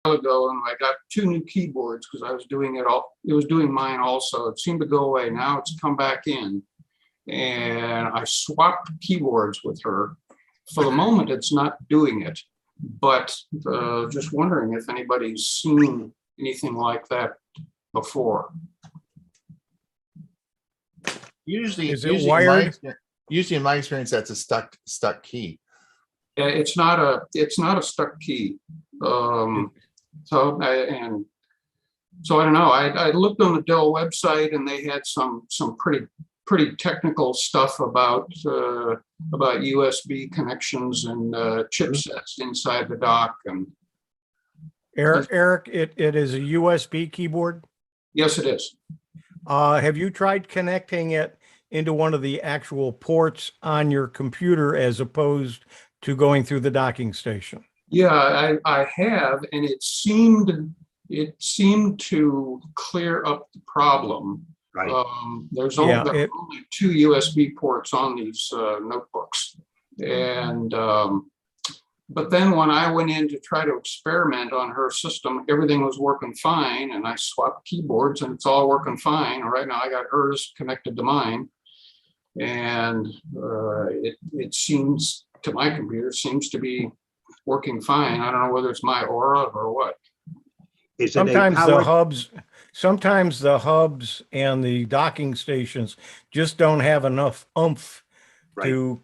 while ago, and I got two new keyboards because I was doing it all. It was doing mine also. It seemed to go away. Now it's come back in, and I swapped keyboards with her. For the moment, it's not doing it, but just wondering if anybody's seen anything like that before. Usually, Is it wired? Usually, in my experience, that's a stuck key. It's not a stuck key. So I don't know. I looked on the Dell website, and they had some pretty technical stuff about USB connections and chipsets inside the dock. And Eric, it is a USB keyboard. yes, it is. Have you tried connecting it into one of the actual ports on your computer as opposed to going through the docking station? Yeah, I have, and it seemed to clear up the problem. Right. There's Yeah, only two USB ports on these notebooks, and but then when I went in to try to experiment on her system, everything was working fine, and I swapped keyboards, and it's all working fine. Right now, I got hers connected to mine, and it seems to my computer seems to be working fine. I don't know whether it's my aura or what. Sometimes the hubs and the docking stations just don't have enough oomph to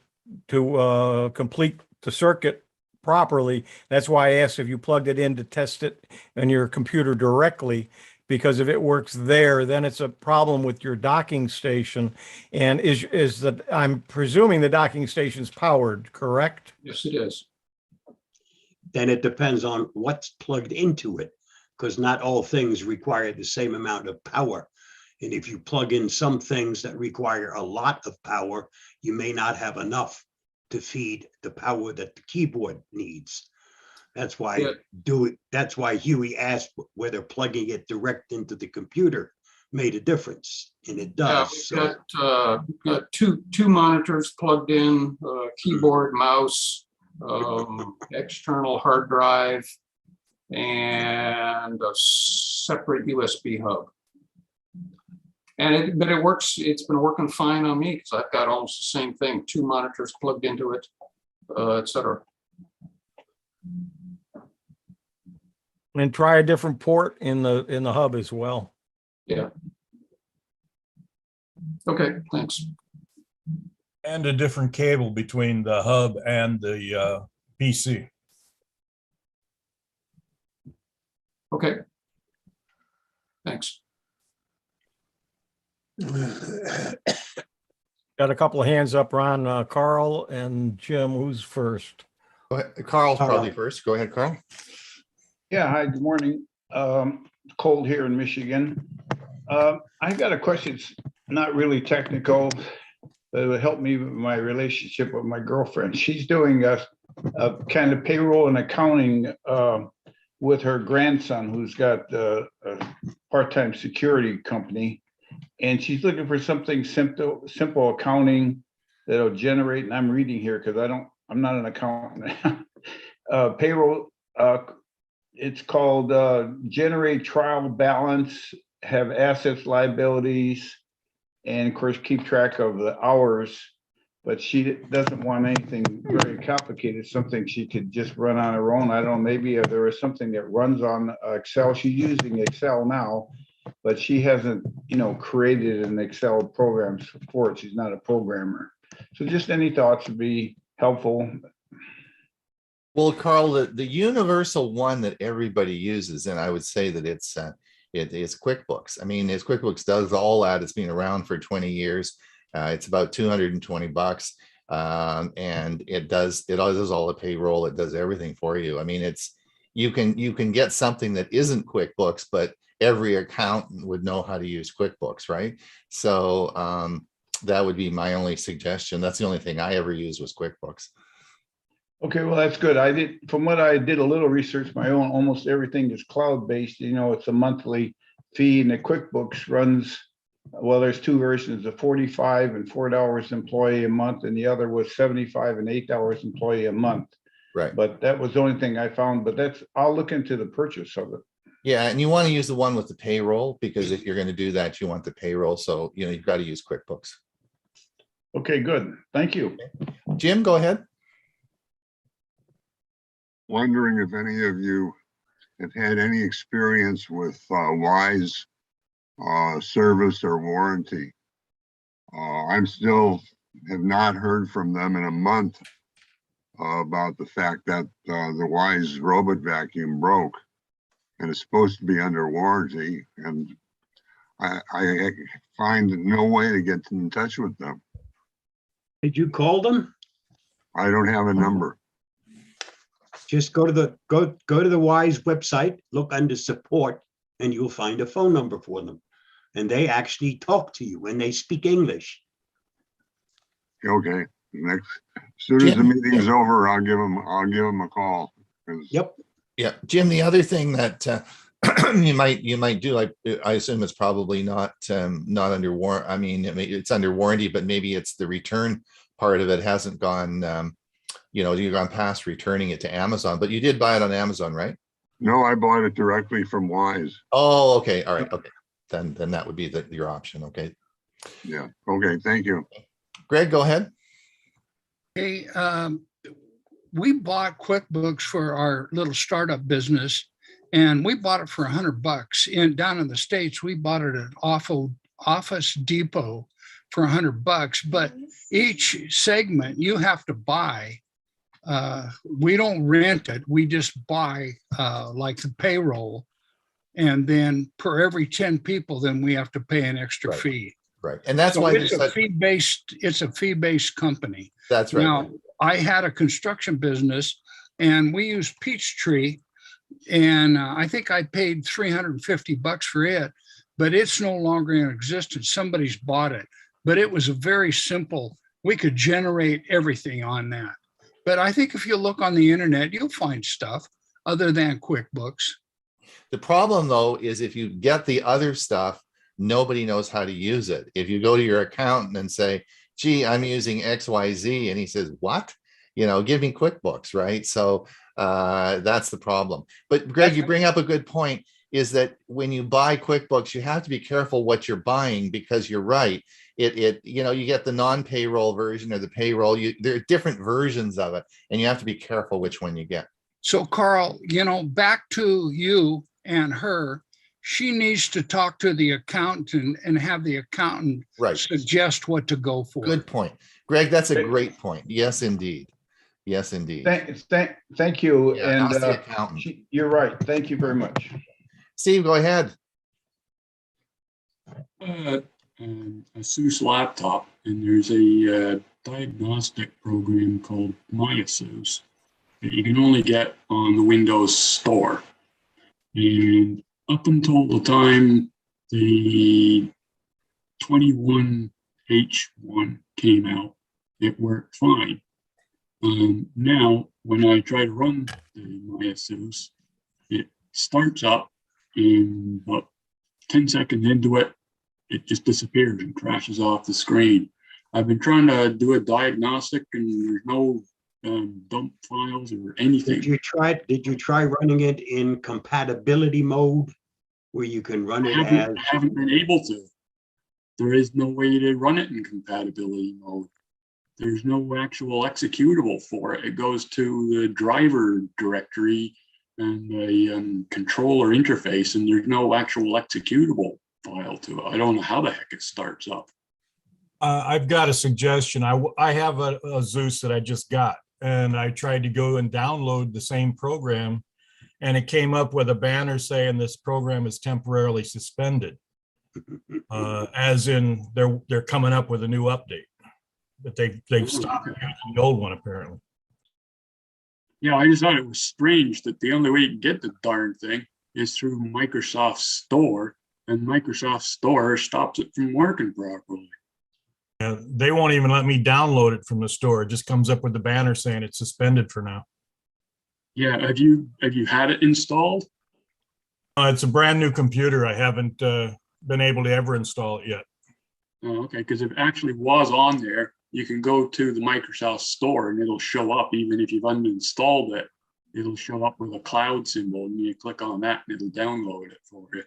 complete the circuit properly. That's why I asked if you plugged it in to test it on your computer directly, because if it works there, then it's a problem with your docking station. And I'm presuming the docking station's powered, correct? Yes, it is. Then it depends on what's plugged into it, because not all things require the same amount of power. And if you plug in some things that require a lot of power, you may not have enough to feed the power that the keyboard needs. That's why that's why Hewie asked whether plugging it direct into the computer made a difference, and it does. Yeah, we've got two monitors plugged in, keyboard, mouse, external hard drive, and a separate USB hub. But it works. It's been working fine on me because I've got almost the same thing: two monitors plugged into it, etc. And try a different port in the hub as well. Yeah. Okay, thanks. And a different cable between the hub and the PC. Okay. Thanks. Got a couple of hands up, Ron. Carl and Jim, who's first? Go ahead. Carl's probably first. Go ahead, Carl. Yeah, hi, good morning. Cold here in Michigan. I got a question. It's not really technical, but it would help me with my relationship with my girlfriend. She's doing a kind of payroll and accounting with her grandson, who's got a part-time security company. And she's looking for something simple accounting that'll generate, and I'm reading here because I'm not an accountant. Payroll, it's called generate trial balance, have assets, liabilities, and of course keep track of the hours. But she doesn't want anything very complicated, something she could just run on her own. I don't know, maybe there is something that runs on Excel. She's using Excel now, but she hasn't, created an Excel program for it. She's not a programmer. So just any thoughts would be helpful. Well, Carl, the universal one that everybody uses, and I would say that it's QuickBooks. I mean, QuickBooks does all that. It's been around for 20 years. It's about $220, and it does all the payroll. It does everything for you. I mean, you can get something that isn't QuickBooks, but every accountant would know how to use QuickBooks, right? So that would be my only suggestion. That's the only thing I ever used was QuickBooks. Okay, well, that's good. From what I did a little research, my own, almost everything is cloud-based. It's a monthly fee, and the QuickBooks runs, well, there's two versions, the $45 and $4 employee a month, and the other was $75 and $8 employee a month. Right. But that was the only thing I found, but I'll look into the purchase of it. Yeah, and you want to use the one with the payroll, because if you're going to do that, you want the payroll. So, you've got to use QuickBooks. Okay, good. Thank you. Jim, go ahead. Wondering if any of you have had any experience with Wise service or warranty. I'm still have not heard from them in a month about the fact that the Wise robot vacuum broke and it's supposed to be under warranty, and I find no way to get in touch with them. Did you call them? I don't have a number. Just go to the Wise website, look under support, and you'll find a phone number for them. And they actually talk to you and they speak English. Okay, as soon as the meeting's over, I'll give them a call. Yep. Yeah, Jim, the other thing that you might do, I assume it's probably not under warrant. I mean, it's under warranty, but maybe it's the return part of it hasn't gone, you've gone past returning it to Amazon, but you did buy it on Amazon, right? No, I bought it directly from Wise. Oh, okay. All right. Okay. Then that would be your option. Okay. Yeah. Okay. Thank you. Greg, go ahead. Hey, we bought QuickBooks for our little startup business, and we bought it for $100. Down in the States, we bought it at Office Depot for $100. But each segment you have to buy. We don't rent it. We just buy like the payroll, and then per every 10 people, then we have to pay an extra fee. Right, and that's So why it's a fee-based. It's a fee-based company. That's right. Now, I had a construction business, and we used Peachtree, and I think I paid $350 for it, but it's no longer in existence. Somebody's bought it, but it was a very simple. We could generate everything on that. But I think if you look on the internet, you'll find stuff other than QuickBooks. The problem, though, is if you get the other stuff, nobody knows how to use it. If you go to your accountant and say, gee, I'm using XYZ, and he says, what? Give me QuickBooks, right? So that's the problem. But Greg, you bring up a good point, is that when you buy QuickBooks, you have to be careful what you're buying, because you're right. You get the non-payroll version or the payroll. There are different versions of it, and you have to be careful which one you get. So Carl, back to you and her, she needs to talk to the accountant and have the accountant suggest what to go for. Good point. Greg, that's a great point. Yes, indeed. Yes, indeed. Thank you. Yeah, and you're right. Thank you very much. Steve, go ahead. A ASUS laptop, and there's a diagnostic program called MyASUS that you can only get on the Windows Store. And up until the time the 21H1 came out, it worked fine. Now, when I try to run the MyASUS, it starts up, and about 10 seconds into it, it just disappears and crashes off the screen. I've been trying to do a diagnostic, and there's no dump files or anything. Did you try running it in compatibility mode, where you can run it I haven't been able to. There is no way to run it in compatibility mode. There's no actual executable for it. It goes to the driver directory and the controller interface, and there's no actual executable file to it. I don't know how the heck it starts up. I've got a suggestion. I have a Zeus that I just got, and I tried to go and download the same program, and it came up with a banner saying this program is temporarily suspended, as in they're coming up with a new update, but they've stopped using the old one apparently. Yeah, I just thought it was strange that the only way you can get the darn thing is through Microsoft Store, and Microsoft Store stops it from working properly. Yeah, they won't even let me download it from the store. It just comes up with the banner saying it's suspended for now. Yeah, have you had it installed? It's a brand new computer. I haven't been able to ever install it yet. Oh, okay, because it actually was on there. you can go to the Microsoft Store and it'll show up, even if you've uninstalled it, it'll show up with a cloud symbol, and you click on that and it'll download it for you.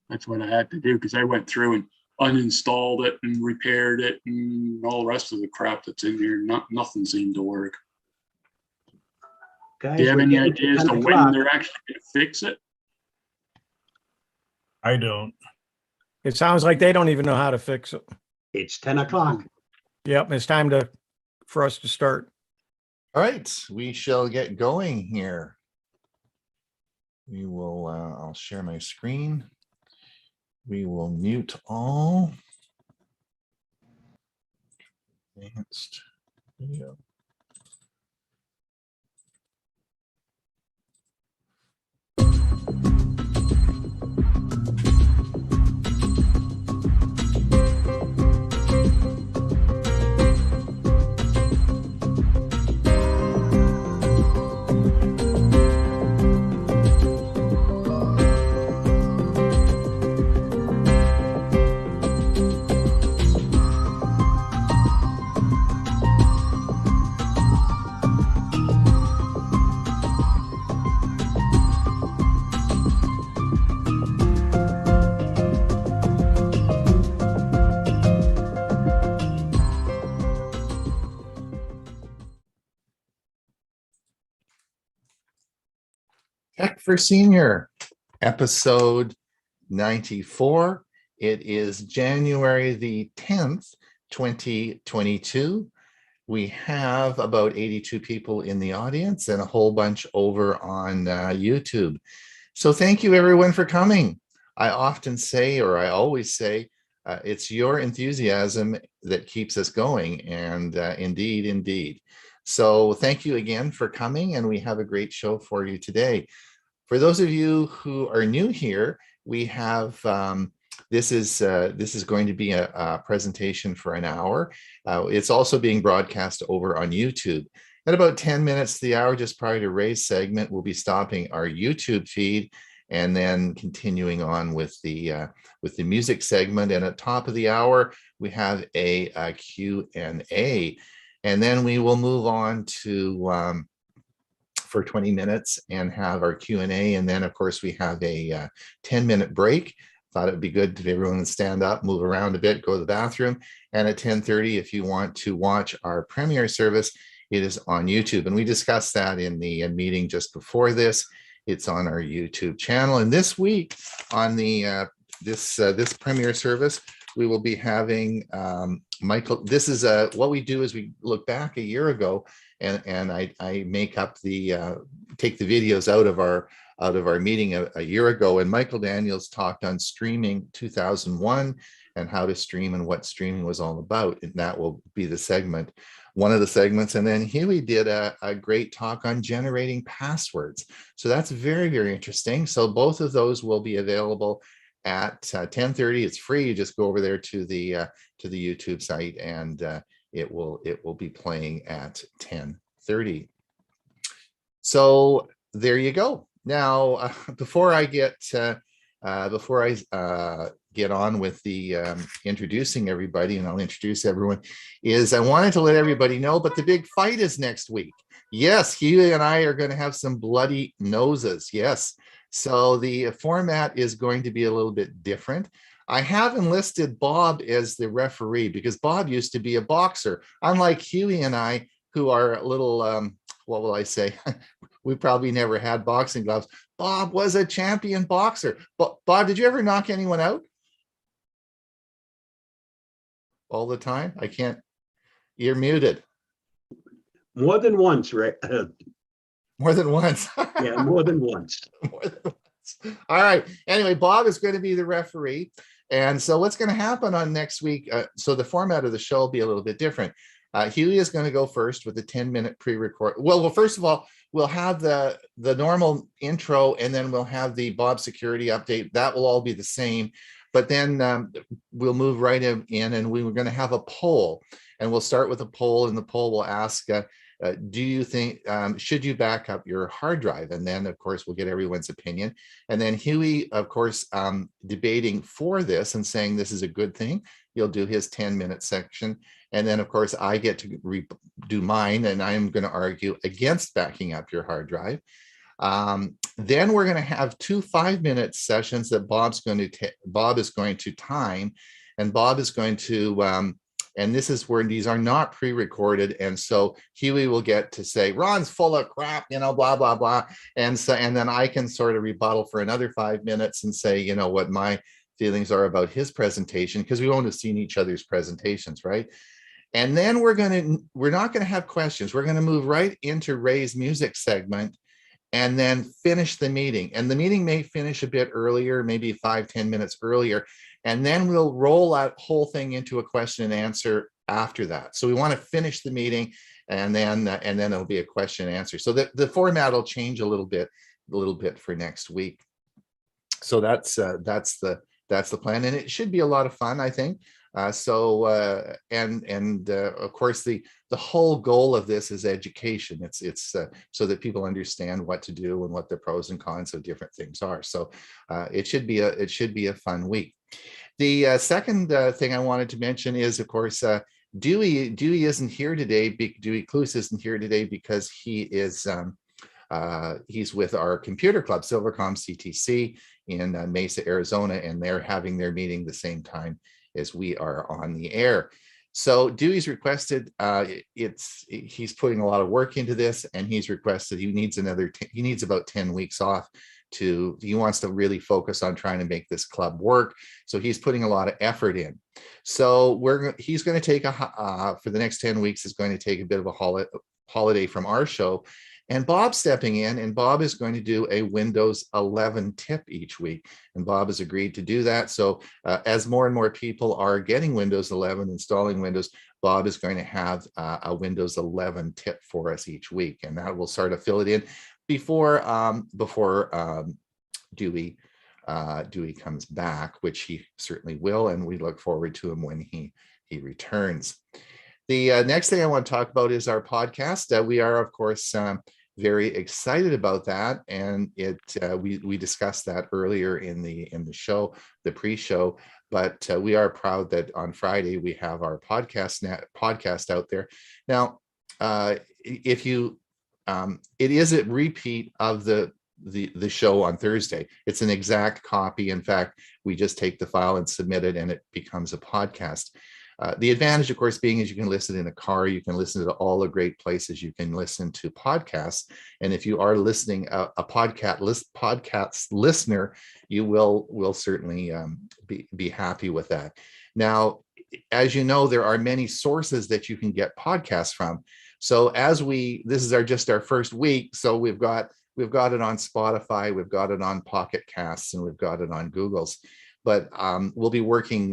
That's what I had to do, because I went through and uninstalled it and repaired it and all the rest of the crap that's in here. Nothing seemed to work. Guys, Do you have we're any getting to ideas 10 to when o'clock. they're actually going to fix it? I don't. It sounds like they don't even know how to fix it. It's 10 o'clock. Yep, it's time for us to start. All right, we shall get going here. We will, I'll share my screen. We will mute all. Advanced video. Tech for Senior, episode 94. It is January the 10th, 2022. We have about 82 people in the audience and a whole bunch over on YouTube. So thank you everyone for coming. I often say, or I always say, it's your enthusiasm that keeps us going, and indeed. So thank you again for coming, and we have a great show for you today. For those of you who are new here, we have, this is going to be a presentation for an hour. It's also being broadcast over on YouTube. At about 10 minutes to the hour, just prior to Ray's segment, we'll be stopping our YouTube feed and then continuing on with the music segment. And at top of the hour, we have a Q&A. And then we will move on to for 20 minutes and have our Q&A. And then of course we have a 10-minute break. Thought it'd be good if everyone would stand up, move around a bit, go to the bathroom. And at 10:30, if you want to watch our premiere service, it is on YouTube. And we discussed that in the meeting just before this. It's on our YouTube channel. And this week on the this premiere service, we will be having Michael. This is what we do is we look back a year ago, and I make up the take the videos out of our meeting a year ago. And Michael Daniels talked on streaming 2001 and how to stream and what streaming was all about. And that will be the segment, one of the segments. And then Hewie did a great talk on generating passwords. So that's very, very interesting. So both of those will be available at 10:30. It's free. You just go over there to the YouTube site, and it will be playing at 10:30. So there you go. Now, before I get on with the introducing everybody, and I'll introduce everyone, is I wanted to let everybody know, but the big fight is next week. Yes, Hewie and I are going to have some bloody noses. Yes. So the format is going to be a little bit different. I have enlisted Bob as the referee because Bob used to be a boxer, unlike Hewie and I, who are a little, what will I say? We probably never had boxing gloves. Bob was a champion boxer. But Bob, did you ever knock anyone out? All the time? I can't. You're muted. More than once, right? More than once. Yeah, more than once. More than once. All right. Anyway, Bob is going to be the referee. And so what's going to happen on next week? So the format of the show will be a little bit different. Hewie is going to go first with a 10-minute pre-record. Well, first of all, we'll have the normal intro, and then we'll have the Bob security update. That will all be the same. But then we'll move right in, and we were going to have a poll. And we'll start with a poll, and the poll will ask do you think, should you back up your hard drive? And then, of course, we'll get everyone's opinion. And then Hewie, of course, debating for this and saying this is a good thing. He'll do his 10-minute section. And then, of course, I get to do mine, and I'm going to argue against backing up your hard drive. Then we're going to have 2 5-minute sessions that Bob is going to time, and Bob is going to, and this is where these are not pre-recorded. And so Hewie will get to say, Ron's full of crap, you know, blah, blah, blah. And so, and then I can sort of rebuttal for another 5 minutes and say, you know, what my feelings are about his presentation, because we won't have seen each other's presentations, right? And then we're not going to have questions. We're going to move right into Ray's music segment and then finish the meeting. And the meeting may finish a bit earlier, maybe 5-10 minutes earlier. And then we'll roll that whole thing into a question and answer after that. So we want to finish the meeting, and then it'll be a question and answer. So the format will change a little bit for next week. So that's the plan, and it should be a lot of fun, I think. Of course, the whole goal of this is education. It's so that people understand what to do and what the pros and cons of different things are. So it should be a fun week. The second thing I wanted to mention is, of course, Dewey isn't here today. Dewey Cluse isn't here today because he is he's with our computer club, Silvercom CTC, in Mesa, Arizona, and they're having their meeting the same time as we are on the air. So Dewey's requested, he's putting a lot of work into this, and he's requested he needs about 10 weeks off. He wants to really focus on trying to make this club work. So he's putting a lot of effort in. So he's going to take for the next 10 weeks is going to take a bit of a holiday from our show. And Bob's stepping in, and Bob is going to do a Windows 11 tip each week. And Bob has agreed to do that. So as more and more people are getting Windows 11, installing Windows, Bob is going to have a Windows 11 tip for us each week. And that will sort of fill it in before Dewey comes back, which he certainly will. And we look forward to him when he returns. The next thing I want to talk about is our podcast. We are, of course, very excited about that, and we discussed that earlier in the show, the pre-show. But we are proud that on Friday we have our podcast out there. Now, it is a repeat of the show on Thursday. It's an exact copy. In fact, we just take the file and submit it, and it becomes a podcast. The advantage, of course, being is you can listen in a car, you can listen to all the great places you can listen to podcasts. And if you are listening, a podcast listener, you will certainly be happy with that. Now, as you know, there are many sources that you can get podcasts from. So this is just our first week. So we've got it on Spotify, we've got it on Pocket Casts, and we've got it on Google's. But we'll be working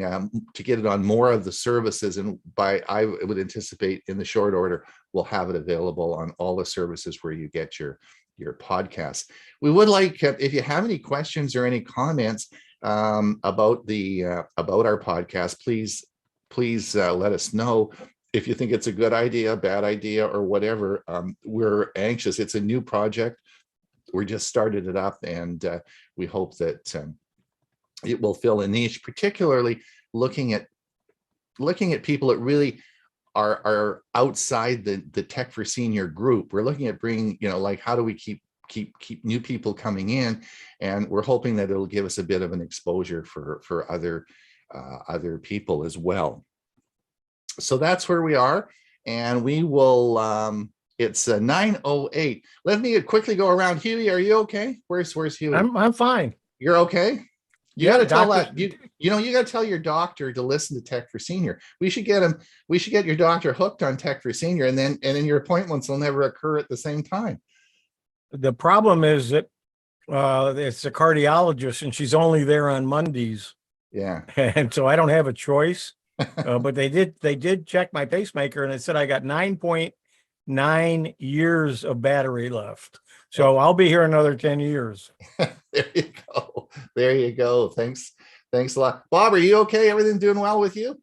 to get it on more of the services, and I would anticipate in the short order we'll have it available on all the services where you get your podcasts. We would like, if you have any questions or any comments about our podcast, please let us know. If you think it's a good idea, bad idea, or whatever, we're anxious. It's a new project. We just started it up, and we hope that it will fill a niche, particularly looking at people that really are outside the Tech for Senior group. We're looking at bringing, like, how do we keep new people coming in, and we're hoping that it'll give us a bit of an exposure for other people as well. So that's where we are, and we will. It's 9:08. Let me quickly go around. Huey, are you okay? Where's Huey? I'm fine. You're okay. You got to tell that you got to tell your doctor to listen to Tech for Senior. We should get your doctor hooked on Tech for Senior, and then your appointments will never occur at the same time. The problem is that it's a cardiologist, and she's only there on Mondays. Yeah, and so I don't have a choice. But they did check my pacemaker, and it said I got 9.9 years of battery left. So I'll be here another 10 years. There you go. Thanks a lot. Bob, are you okay? Everything doing well with you?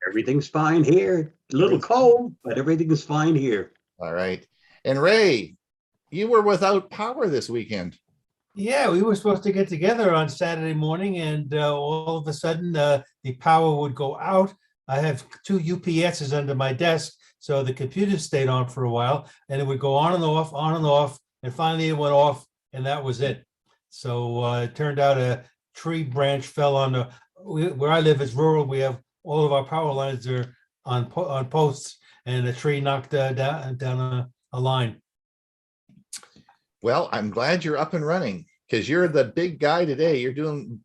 Everything's fine here. A little cold, but everything's fine here. All right. And Ray, you were without power this weekend. Yeah, we were supposed to get together on Saturday morning, and all of a sudden the power would go out. I have two UPSs under my desk, so the computer stayed on for a while, and it would go on and off, and finally it went off, and that was it. So it turned out a tree branch fell on where I live is rural. We have all of our power lines are on posts, and a tree knocked down a line. Well, I'm glad you're up and running because you're the big guy today.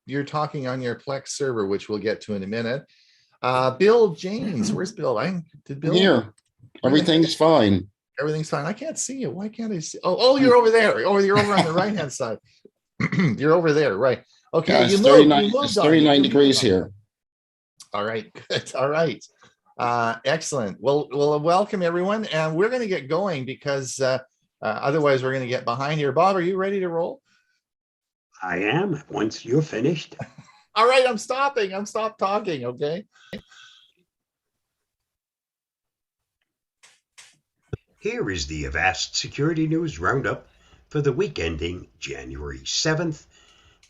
You're talking on your Plex server, which we'll get to in a minute. Bill James, where's Bill? Bill here. Everything's fine. Everything's fine. I can't see you. Why can't I see? Oh, you're over there. Oh, you're over on the right hand side. You're over there, right? Okay, Yeah, it's 39 degrees here. All right, good. All right, excellent. Well, welcome everyone, and we're going to get going because otherwise we're going to get behind here. Bob, are you ready to roll? I am, once you're finished. All right, I'm stopping. I'm stopped talking, okay? Here is the Avast Security News Roundup for the week ending January 7th,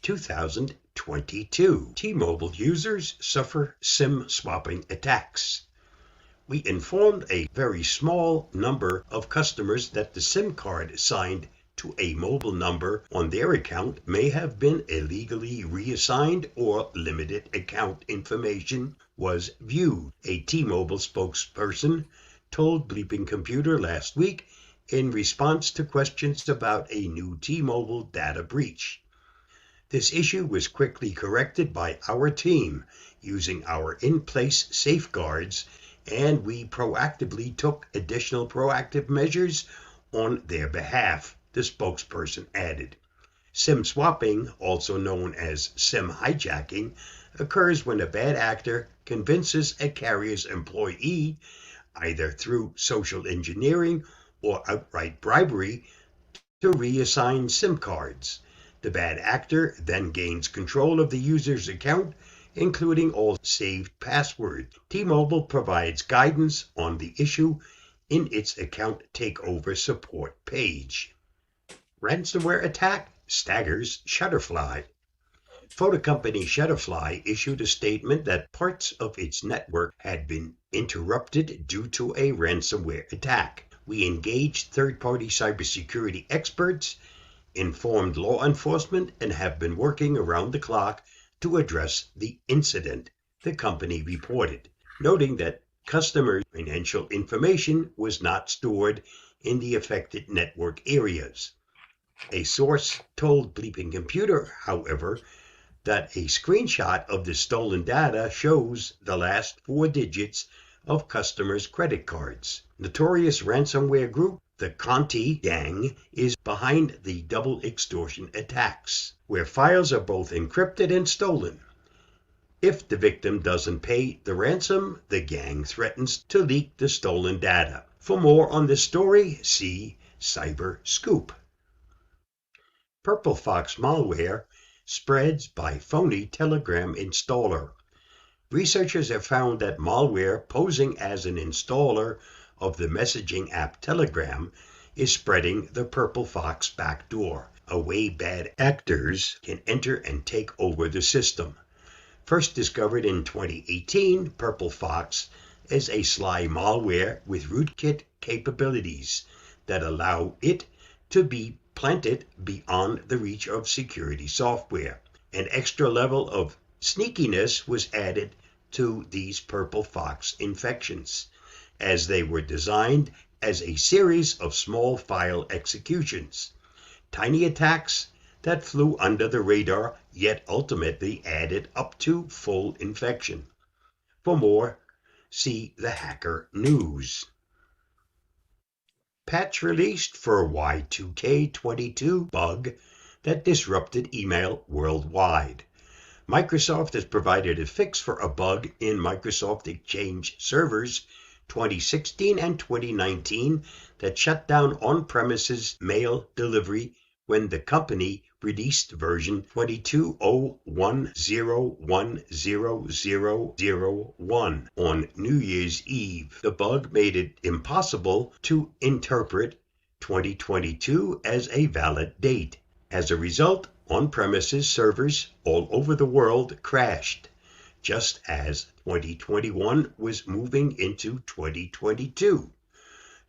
2022. T-Mobile users suffer SIM swapping attacks. We informed a very small number of customers that the SIM card assigned to a mobile number on their account may have been illegally reassigned or limited account information was viewed, a T-Mobile spokesperson told Bleeping Computer last week in response to questions about a new T-Mobile data breach. This issue was quickly corrected by our team using our in-place safeguards, and we proactively took additional proactive measures on their behalf, the spokesperson added. SIM swapping, also known as SIM hijacking, occurs when a bad actor convinces a carrier's employee, either through social engineering or outright bribery, to reassign SIM cards. The bad actor then gains control of the user's account, including all saved passwords. T-Mobile provides guidance on the issue in its account takeover support page. Ransomware attack staggers Shutterfly. Photo company Shutterfly issued a statement that parts of its network had been interrupted due to a ransomware attack. We engaged third-party cybersecurity experts, informed law enforcement, and have been working around the clock to address the incident, the company reported, noting that customer financial information was not stored in the affected network areas. A source told Bleeping Computer, however, that a screenshot of the stolen data shows the last 4 digits of customers' credit cards. Notorious ransomware group, the Conti Gang, is behind the double extortion attacks, where files are both encrypted and stolen. If the victim doesn't pay the ransom, the gang threatens to leak the stolen data. For more on this story, see Cyber Scoop. Purple Fox malware spreads by phony Telegram installer. Researchers have found that malware posing as an installer of the messaging app Telegram is spreading the Purple Fox backdoor, a way bad actors can enter and take over the system. First discovered in 2018, Purple Fox is a sly malware with rootkit capabilities that allow it to be planted beyond the reach of security software. An extra level of sneakiness was added to these Purple Fox infections, as they were designed as a series of small file executions, tiny attacks that flew under the radar, yet ultimately added up to full infection. For more, see the Hacker News. Patch released for Y2K22 bug that disrupted email worldwide. Microsoft has provided a fix for a bug in Microsoft Exchange servers 2016 and 2019 that shut down on-premises mail delivery when the company released version 2201010001 on New Year's Eve. The bug made it impossible to interpret 2022 as a valid date. As a result, on-premises servers all over the world crashed, just as 2021 was moving into 2022.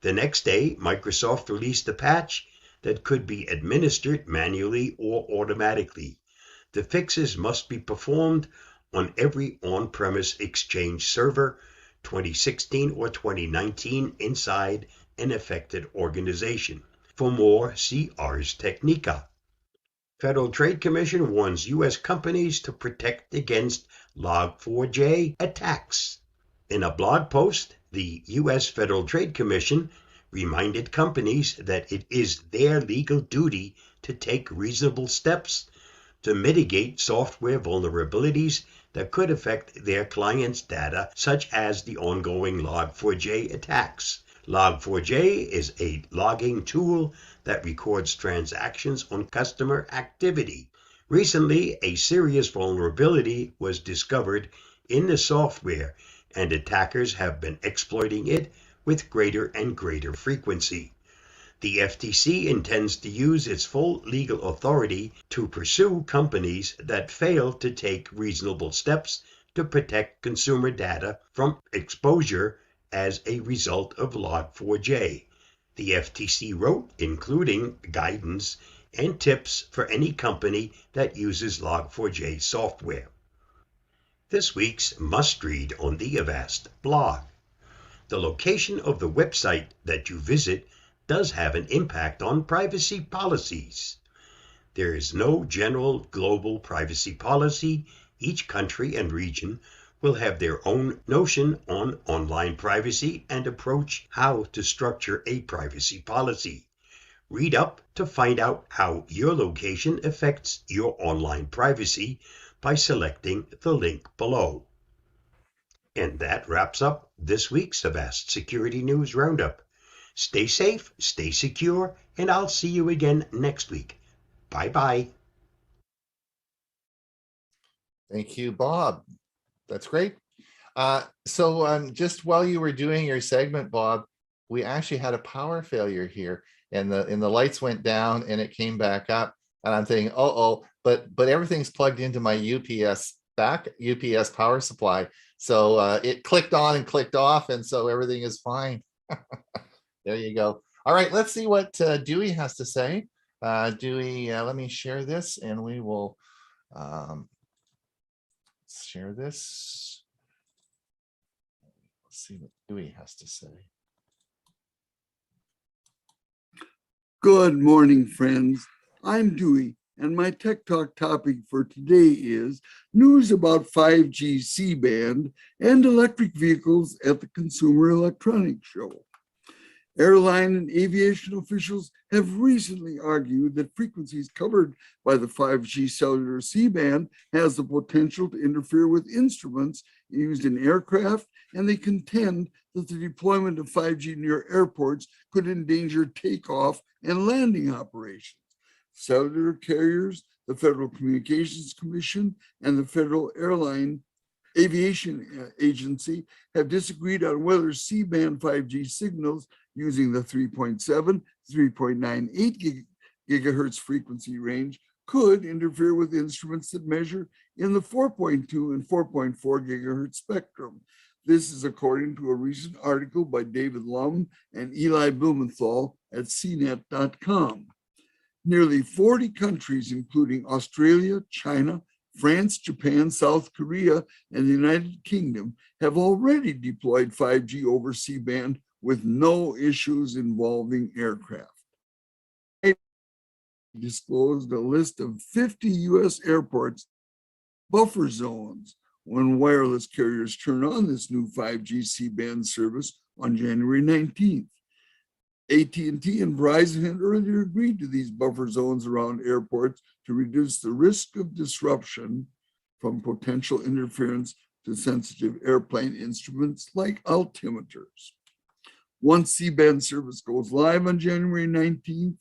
The next day, Microsoft released a patch that could be administered manually or automatically. The fixes must be performed on every on-premise Exchange server, 2016 or 2019, inside an affected organization. For more, see Ars Technica. Federal Trade Commission warns U.S. companies to protect against Log4j attacks. In a blog post, the U.S. Federal Trade Commission reminded companies that it is their legal duty to take reasonable steps to mitigate software vulnerabilities that could affect their clients' data, such as the ongoing Log4j attacks. Log4j is a logging tool that records transactions on customer activity. Recently, a serious vulnerability was discovered in the software, and attackers have been exploiting it with greater and greater frequency. The FTC intends to use its full legal authority to pursue companies that fail to take reasonable steps to protect consumer data from exposure as a result of Log4j. The FTC wrote, including guidance and tips for any company that uses Log4j software. This week's must-read on the Avast blog. The location of the website that you visit does have an impact on privacy policies. There is no general global privacy policy. Each country and region will have their own notion on online privacy and approach how to structure a privacy policy. Read up to find out how your location affects your online privacy by selecting the link below. And that wraps up this week's Avast Security News Roundup. Stay safe, stay secure, and I'll see you again next week. Bye-bye. Thank you, Bob. That's great. So just while you were doing your segment, Bob, we actually had a power failure here, and the lights went down and it came back up. And I'm thinking, but everything's plugged into my UPS power supply. So it clicked on and clicked off, and so everything is fine. There you go. All right, let's see what Dewey has to say. Dewey, let me share this, and we will share this. Let's see what Dewey has to say. Good morning, friends. I'm Dewey, and my Tech Talk topic for today is news about 5G C-band and electric vehicles at the Consumer Electronics Show. Airline and aviation officials have recently argued that frequencies covered by the 5G cellular C-band has the potential to interfere with instruments used in aircraft, and they contend that the deployment of 5G near airports could endanger takeoff and landing operations. Cellular carriers, the Federal Communications Commission, and the Federal Aviation Agency have disagreed on whether C-band 5G signals using the 3.7, 3.98 gigahertz frequency range could interfere with instruments that measure in the 4.2 and 4.4 gigahertz spectrum. This is according to a recent article by David Lum and Eli Blumenthal at cnet.com. Nearly 40 countries, including Australia, China, France, Japan, South Korea, and the United Kingdom, have already deployed 5G over C-band with no issues involving aircraft. Disclosed a list of 50 US airports buffer zones when wireless carriers turn on this new 5G C-band service on January 19th. AT&T and Verizon had earlier agreed to these buffer zones around airports to reduce the risk of disruption from potential interference to sensitive airplane instruments like altimeters. Once C-band service goes live on January 19th,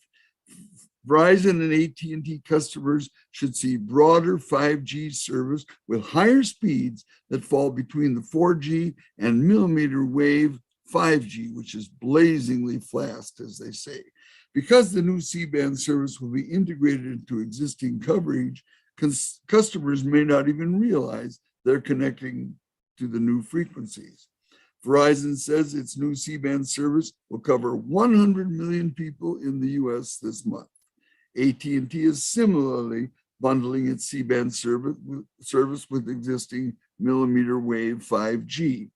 Verizon and AT&T customers should see broader 5G service with higher speeds that fall between the 4G and millimeter wave 5G, which is blazingly fast, as they say. Because the new C-band service will be integrated into existing coverage, customers may not even realize they're connecting to the new frequencies. Verizon says its new C-band service will cover 100 million people in the US this month. AT&T is similarly bundling its C-band service with existing millimeter wave 5G.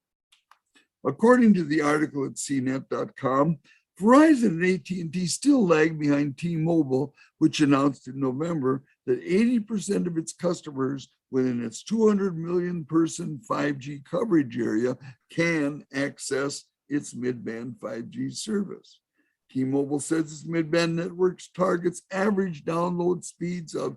According to the article at cnet.com, Verizon and AT&T still lag behind T-Mobile, which announced in November that 80% of its customers within its 200 million person 5G coverage area can access its mid-band 5G service. T-Mobile says its mid-band networks targets average download speeds of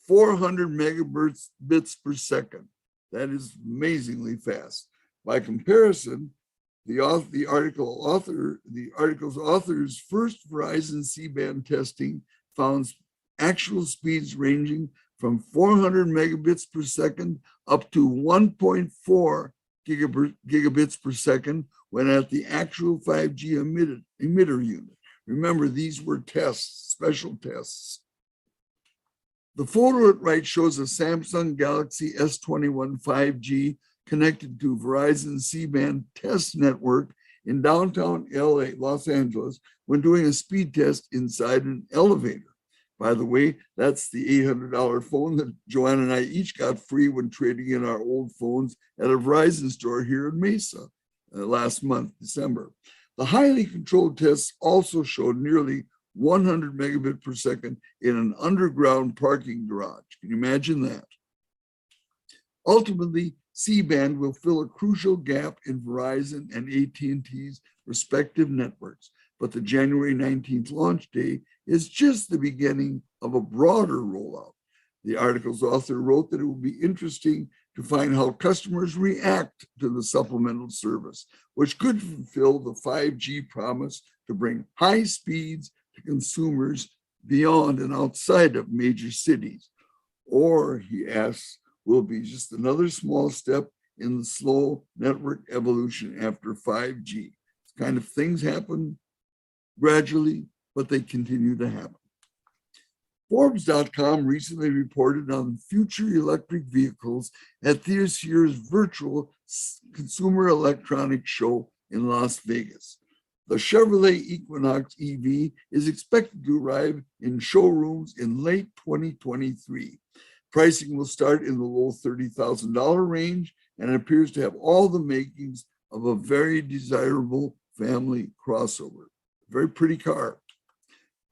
400 megabits per second. That is amazingly fast. By comparison, the article's authors' first Verizon C-band testing found actual speeds ranging from 400 megabits per second up to 1.4 gigabits per second when at the actual 5G emitter unit. Remember, these were tests, special tests. The photo at right shows a Samsung Galaxy S21 5G connected to Verizon C-band test network in downtown LA, Los Angeles, when doing a speed test inside an elevator. By the way, that's the $800 phone that Joanna and I each got free when trading in our old phones at a Verizon store here in Mesa last month, December. The highly controlled tests also showed nearly 100 megabit per second in an underground parking garage. Can you imagine that? Ultimately, C-band will fill a crucial gap in Verizon and AT&T's respective networks, but the January 19th launch day is just the beginning of a broader rollout. The article's author wrote that it will be interesting to find how customers react to the supplemental service, which could fulfill the 5G promise to bring high speeds to consumers beyond and outside of major cities. Or, he asks, will be just another small step in the slow network evolution after 5G. It's kind of things happen gradually, but they continue to happen. Forbes.com recently reported on future electric vehicles at this year's virtual Consumer Electronics Show in Las Vegas. The Chevrolet Equinox EV is expected to arrive in showrooms in late 2023. Pricing will start in the low $30,000 range and appears to have all the makings of a very desirable family crossover. Very pretty car.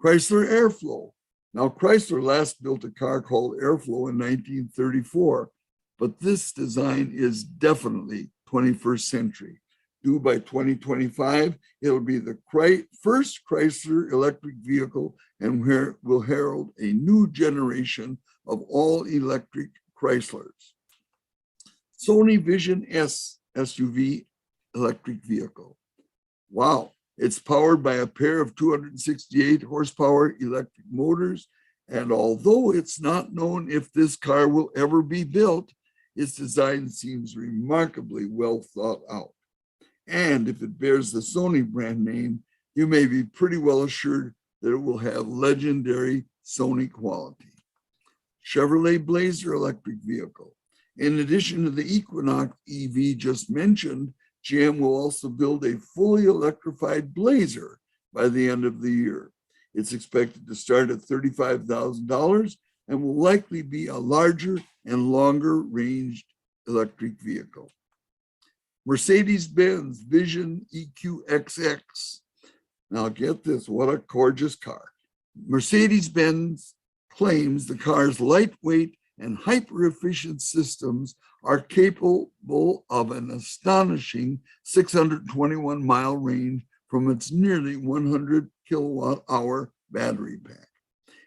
Chrysler Airflow. Now, Chrysler last built a car called Airflow in 1934, but this design is definitely 21st century. Due by 2025, it'll be the first Chrysler electric vehicle and will herald a new generation of all electric Chryslers. Sony Vision S SUV electric vehicle. Wow, it's powered by a pair of 268 horsepower electric motors. And although it's not known if this car will ever be built, its design seems remarkably well thought out. And if it bears the Sony brand name, you may be pretty well assured that it will have legendary Sony quality. Chevrolet Blazer electric vehicle. In addition to the Equinox EV just mentioned, GM will also build a fully electrified Blazer by the end of the year. It's expected to start at $35,000 and will likely be a larger and longer ranged electric vehicle. Mercedes-Benz Vision EQXX. Now get this, what a gorgeous car. Mercedes-Benz claims the car's lightweight and hyper-efficient systems are capable of an astonishing 621-mile range from its nearly 100 kilowatt-hour battery pack.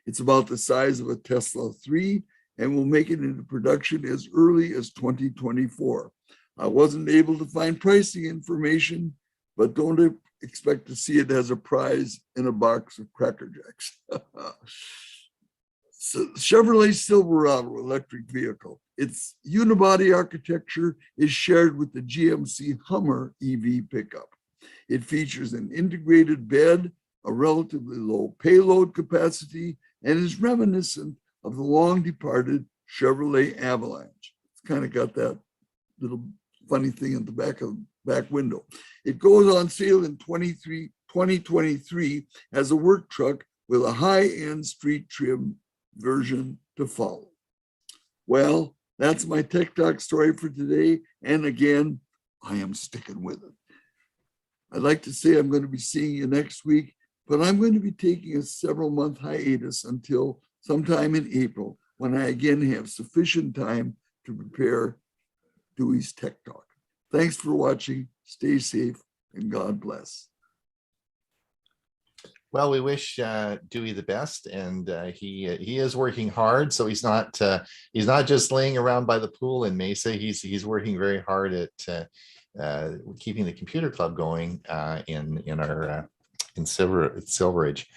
It's about the size of a Tesla 3 and will make it into production as early as 2024. I wasn't able to find pricing information, but don't expect to see it as a prize in a box of Cracker Jacks. So Chevrolet Silverado electric vehicle. Its unibody architecture is shared with the GMC Hummer EV pickup. It features an integrated bed, a relatively low payload capacity, and is reminiscent of the long departed Chevrolet Avalanche. It's kind of got that little funny thing at the back window. It goes on sale in 2023 as a work truck with a high-end street trim version to follow. Well, that's my Tech Talk story for today. And again, I am sticking with it. I'd like to say I'm going to be seeing you next week, but I'm going to be taking a several-month hiatus until sometime in April, when I again have sufficient time to prepare Dewey's Tech Talk. Thanks for watching. Stay safe and God bless. Well, we wish Dewey the best, and he is working hard. So he's not just laying around by the pool in Mesa. He's working very hard at keeping the computer club going in Silveridge.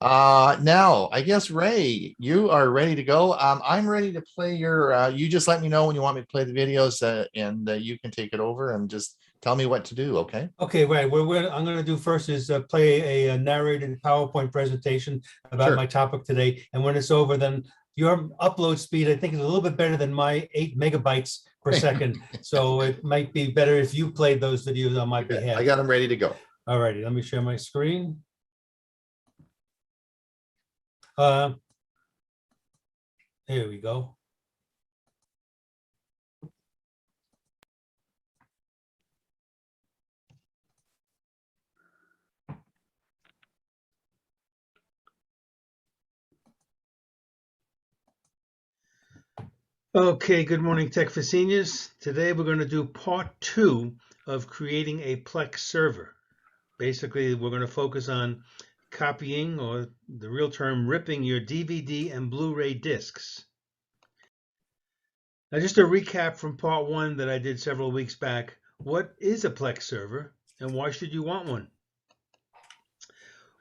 Now, I guess Ray, you are ready to go. I'm ready to play your. You just let me know when you want me to play the videos, and you can take it over and just tell me what to do. Okay. Okay, right. What I'm going to do first is play a narrated PowerPoint presentation about my topic today, and when it's over, then your upload speed, I think, is a little bit better than my 8 megabytes per second. So it might be better if you played those videos on my behalf. I got them ready to go. All righty. Let me share my screen. Here we go. Okay, good morning, Tech for Seniors. Today we're going to do part 2 of creating a Plex server. Basically, we're going to focus on copying, or the real term, ripping your DVD and Blu-ray discs. Now, just a recap from part 1 that I did several weeks back. What is a Plex server, and why should you want one?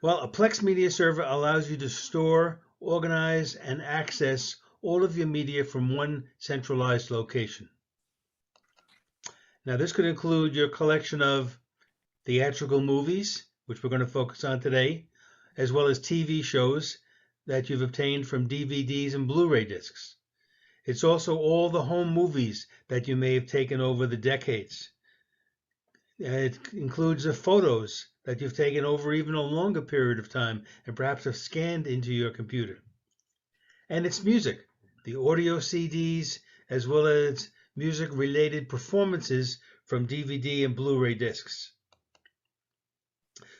Well, a Plex media server allows you to store, organize, and access all of your media from one centralized location. Now, this could include your collection of theatrical movies, which we're going to focus on today, as well as TV shows that you've obtained from DVDs and Blu-ray discs. It's also all the home movies that you may have taken over the decades. It includes the photos that you've taken over even a longer period of time and perhaps have scanned into your computer. And it's music, the audio CDs, as well as music-related performances from DVD and Blu-ray discs.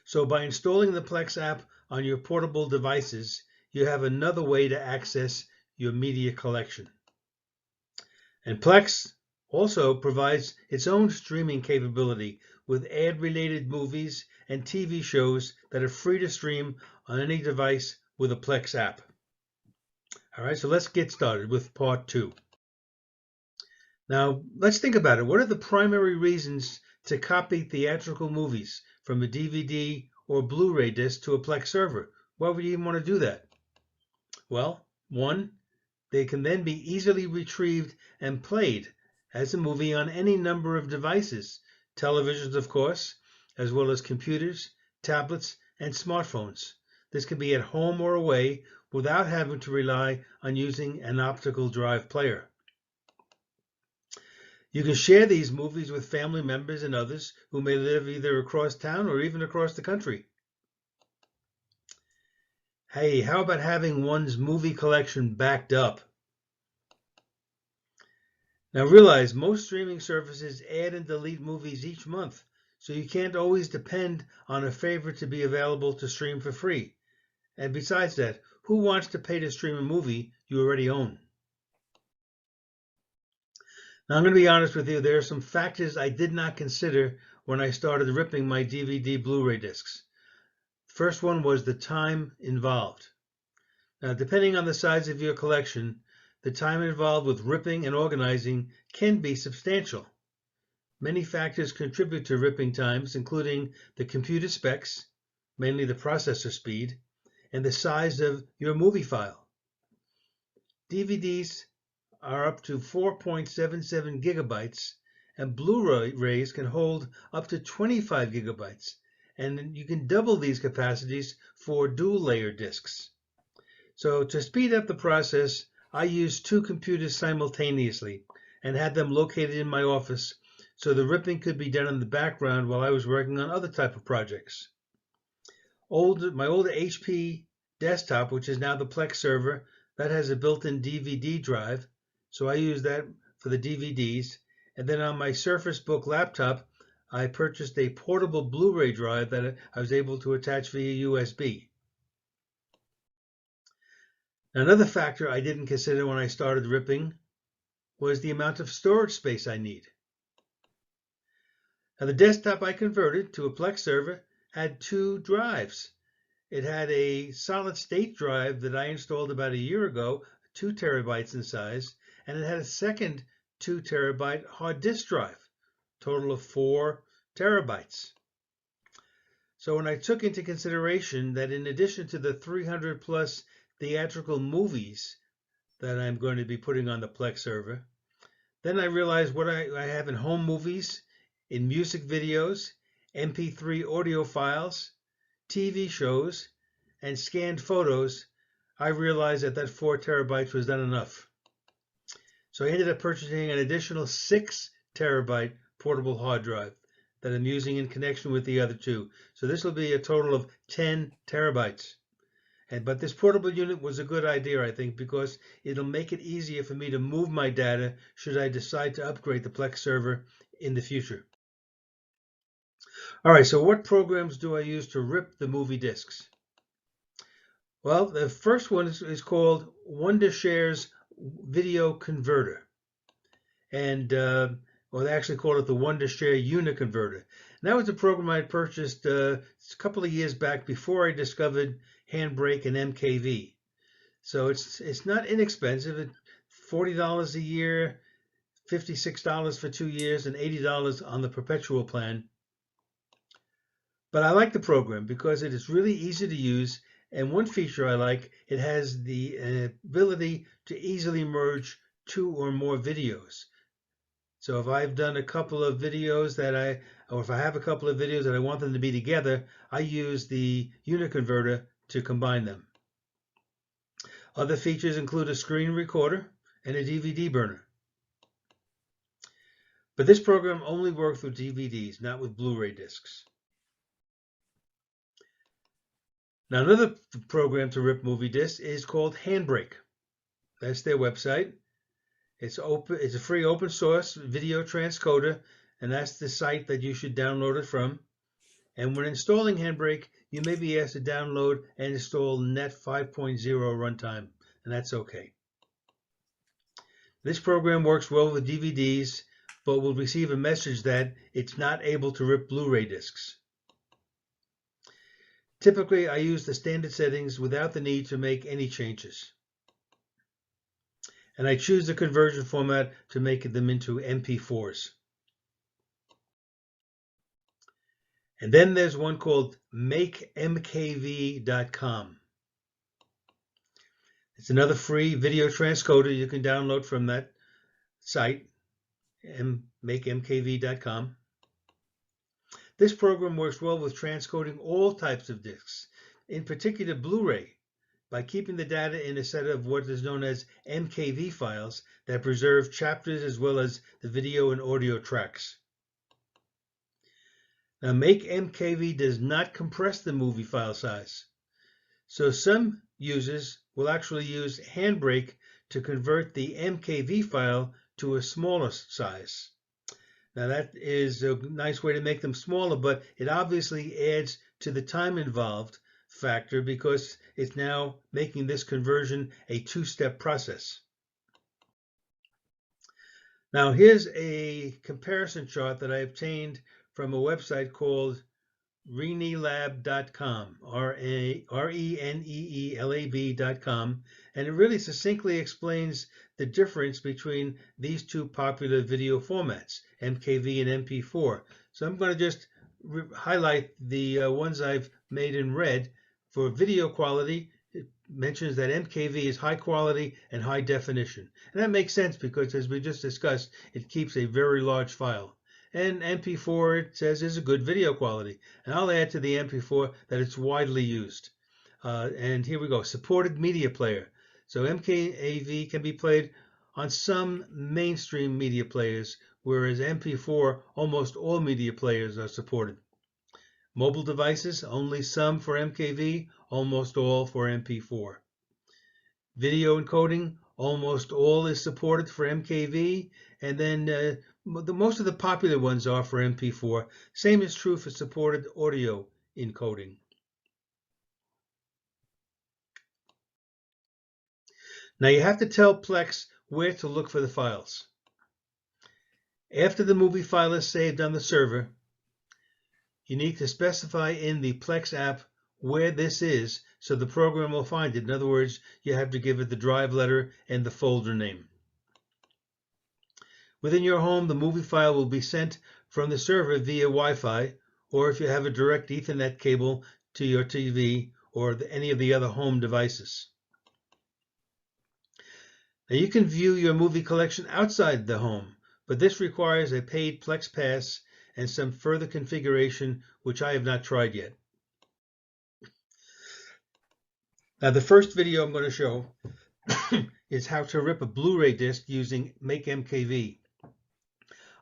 So by installing the Plex app on your portable devices, you have another way to access your media collection. And Plex also provides its own streaming capability with ad-related movies and TV shows that are free to stream on any device with a Plex app. All right, so let's get started with part 2. Now, let's think about it. What are the primary reasons to copy theatrical movies from a DVD or Blu-ray disc to a Plex server? Why would you even want to do that? Well, 1, they can then be easily retrieved and played as a movie on any number of devices, televisions, of course, as well as computers, tablets, and smartphones. This can be at home or away without having to rely on using an optical drive player. You can share these movies with family members and others who may live either across town or even across the country. Hey, how about having one's movie collection backed up? Now realize most streaming services add and delete movies each month, so you can't always depend on a favorite to be available to stream for free. And besides that, who wants to pay to stream a movie you already own? Now, I'm going to be honest with you, there are some factors I did not consider when I started ripping my DVD Blu-ray discs. First one was the time involved. Now, depending on the size of your collection, the time involved with ripping and organizing can be substantial. Many factors contribute to ripping times, including the computer specs, mainly the processor speed, and the size of your movie file. DVDs are up to 4.77 gigabytes, and Blu-rays can hold up to 25 gigabytes. And you can double these capacities for dual layer discs. So to speed up the process, I used 2 computers simultaneously and had them located in my office so the ripping could be done in the background while I was working on other type of projects. My old HP desktop, which is now the Plex server, that has a built-in DVD drive, so I use that for the DVDs. And then on my Surface Book laptop, I purchased a portable Blu-ray drive that I was able to attach via USB. Another factor I didn't consider when I started ripping was the amount of storage space I need. Now, the desktop I converted to a Plex server had 2 drives. It had a solid state drive that I installed about a year ago, 2 terabytes in size, and it had a second 2 terabyte hard disk drive, total of 4 terabytes. So when I took into consideration that in addition to the 300 plus theatrical movies that I'm going to be putting on the Plex server, then I realized what I have in home movies, in music videos, MP3 audio files, TV shows, and scanned photos. I realized that 4 terabytes was not enough. So I ended up purchasing an additional 6 terabyte portable hard drive that I'm using in connection with the other 2. So this will be a total of 10 terabytes. But this portable unit was a good idea, I think, because it'll make it easier for me to move my data should I decide to upgrade the Plex server in the future. All right, so what programs do I use to rip the movie discs? Well, the first one is called Wondershare's Video Converter. And well, they actually called it the Wondershare Uniconverter. And that was a program I purchased a couple of years back before I discovered Handbrake and MKV. So it's not inexpensive. It's $40 a year, $56 for 2 years, and $80 on the perpetual plan. But I like the program because it is really easy to use. And one feature I like, it has the ability to easily merge 2 or more videos. So if I've done a couple of videos or if I have a couple of videos that I want them to be together, I use the Uniconverter to combine them. Other features include a screen recorder and a DVD burner. But this program only works with DVDs, not with Blu-ray discs. Now, another program to rip movie discs is called Handbrake. That's their website. It's a free open source video transcoder, and that's the site that you should download it from. And when installing Handbrake, you may be asked to download and install Net 5.0 runtime, and that's okay. This program works well with DVDs, but will receive a message that it's not able to rip Blu-ray discs. Typically, I use the standard settings without the need to make any changes. And I choose the conversion format to make them into MP4s. And then there's one called MakeMKV.com. It's another free video transcoder you can download from that site, MakeMKV.com. This program works well with transcoding all types of discs, in particular Blu-ray, by keeping the data in a set of what is known as MKV files that preserve chapters as well as the video and audio tracks. Now, MakeMKV does not compress the movie file size. So some users will actually use Handbrake to convert the MKV file to a smaller size. Now that is a nice way to make them smaller, but it obviously adds to the time involved factor because it's now making this conversion a 2-step process. Now here's a comparison chart that I obtained from a website called renelab.com, RENEELAB.com, and it really succinctly explains the difference between these two popular video formats, MKV and MP4. So I'm going to just highlight the ones I've made in red. For video quality, it mentions that MKV is high quality and high definition. And that makes sense because, as we just discussed, it keeps a very large file. And MP4, it says, is a good video quality. And I'll add to the MP4 that it's widely used. And here we go, supported media player. So MKAV can be played on some mainstream media players, whereas MP4, almost all media players are supported. Mobile devices, only some for MKV, almost all for MP4. Video encoding, almost all is supported for MKV, and then most of the popular ones are for MP4. Same is true for supported audio encoding. Now you have to tell Plex where to look for the files. After the movie file is saved on the server, you need to specify in the Plex app where this is so the program will find it. In other words, you have to give it the drive letter and the folder name. Within your home, the movie file will be sent from the server via Wi-Fi, or if you have a direct Ethernet cable to your TV or any of the other home devices. Now you can view your movie collection outside the home, but this requires a paid Plex Pass and some further configuration, which I have not tried yet. Now the first video I'm going to show is how to rip a Blu-ray disc using Make MKV.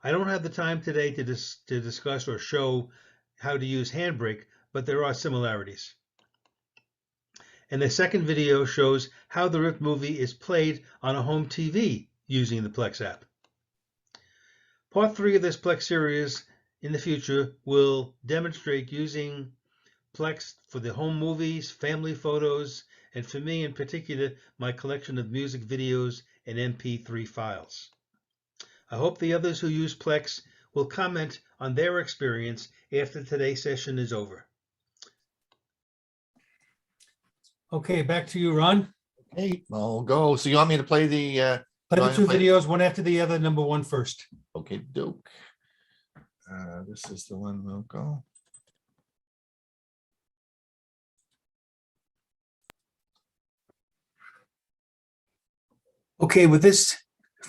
I don't have the time today to discuss or show how to use Handbrake, but there are similarities. And the second video shows how the ripped movie is played on a home TV using the Plex app. Part 3 of this Plex series in the future will demonstrate using Plex for the home movies, family photos, and for me in particular, my collection of music videos and MP3 files. I hope the others who use Plex will comment on their experience after today's session is over. Okay, back to you, Ron. Hey, I'll go. So you want me to play the Play the two videos, one after the other, number one first. Okay, doke. This is the one we'll go. Okay, with this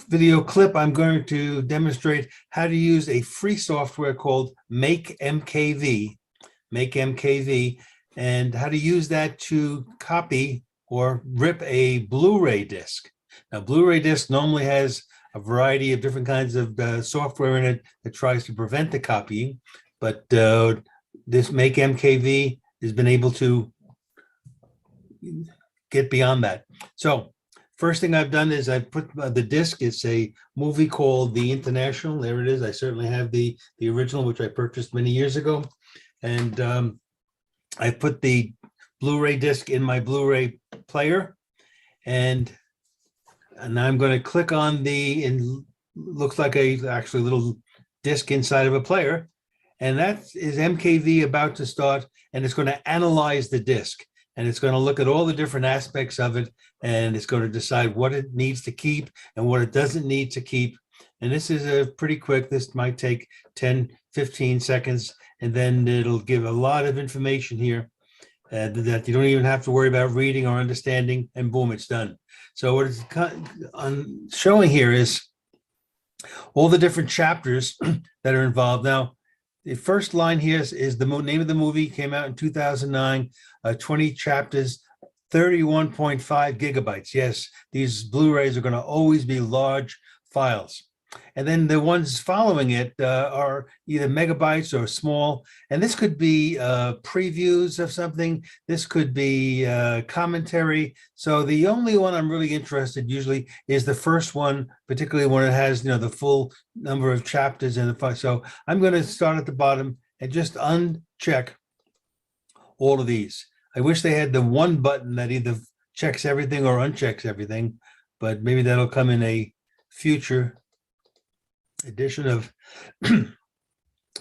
video clip, I'm going to demonstrate how to use a free software called Make MKV, and how to use that to copy or rip a Blu-ray disc. Now, Blu-ray disc normally has a variety of different kinds of software in it that tries to prevent the copying, but this Make MKV has been able to get beyond that. So first thing I've done is I've put the disc. It's a movie called The International. There it is. I certainly have the original, which I purchased many years ago. And I put the Blu-ray disc in my Blu-ray player. And I'm going to click on and looks like actually little disc inside of a player. And that is MKV about to start. And it's going to analyze the disc. And it's going to look at all the different aspects of it, and it's going to decide what it needs to keep and what it doesn't need to keep. And this is pretty quick. This might take 10, 15 seconds, and then it'll give a lot of information here that you don't even have to worry about reading or understanding, and boom, it's done. So what it's showing here is all the different chapters that are involved. Now, the first line here is the name of the movie, came out in 2009, 20 chapters, 31.5 gigabytes. Yes, these Blu-rays are going to always be large files. And then the ones following it are either megabytes or small. And this could be previews of something. This could be commentary. So the only one I'm really interested usually is the first one, particularly when it has, the full number of chapters in the file. So I'm going to start at the bottom and just uncheck all of these. I wish they had the one button that either checks everything or unchecks everything, but maybe that'll come in a future edition of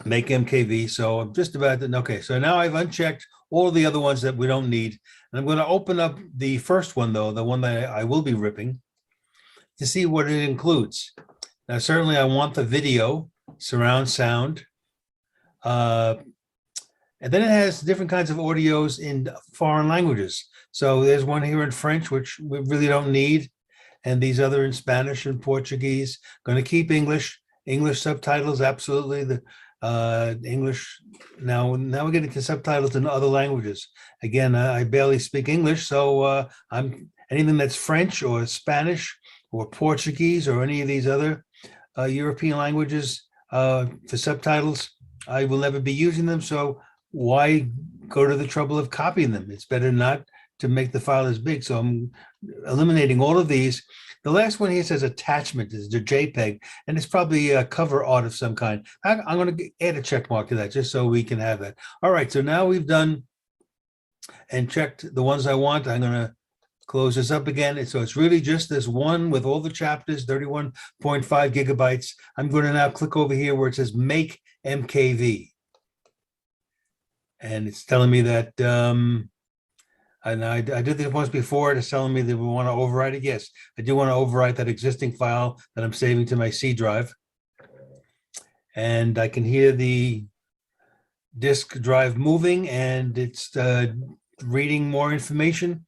make MKV. So I'm just about to, okay. So now I've unchecked all the other ones that we don't need. And I'm going to open up the first one though, the one that I will be ripping, to see what it includes. Now, certainly I want the video, surround sound. And then it has different kinds of audios in foreign languages. So there's one here in French, which we really don't need. And these other in Spanish and Portuguese. Going to keep English subtitles, absolutely. The English, now we're getting to subtitles in other languages. Again, I barely speak English, so I'm anything that's French or Spanish or Portuguese or any of these other European languages for subtitles, I will never be using them. So why go to the trouble of copying them? It's better not to make the file as big. So I'm eliminating all of these. The last one here says attachment is the JPEG, and it's probably a cover art of some kind. I'm going to add a check mark to that just so we can have that. All right, so now we've done and checked the ones I want. I'm going to close this up again. So it's really just this one with all the chapters, 31.5 gigabytes. I'm going to now click over here where it says make MKV. And it's telling me that, and I did this once before. It's telling me that we want to overwrite it. Yes, I do want to overwrite that existing file that I'm saving to my C drive. And I can hear the disk drive moving, and it's reading more information.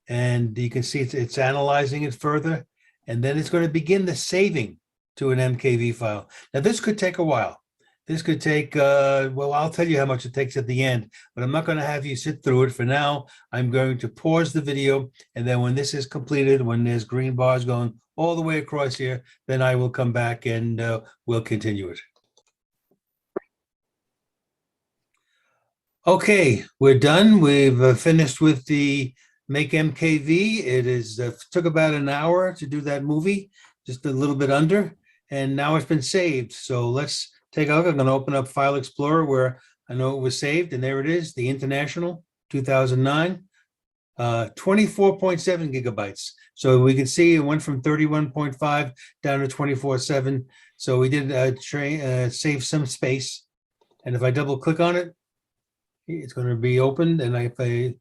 And you can see it's analyzing it further. And then it's going to begin the saving to an MKV file. Now, this could take a while. This could take, well, I'll tell you how much it takes at the end, but I'm not going to have you sit through it. For now, I'm going to pause the video, and then when this is completed, when there's green bars going all the way across here, then I will come back and we'll continue it. Okay, we're done. We've finished with the Make MKV. It is took about an hour to do that movie, just a little bit under, and now it's been saved. So let's take a look. I'm going to open up File Explorer where I know it was saved, and there it is, the International 2009, 24.7 gigabytes. So we can see it went from 31.5 down to 24.7. So we did save some space. And if I double click on it, it's going to be opened. And if I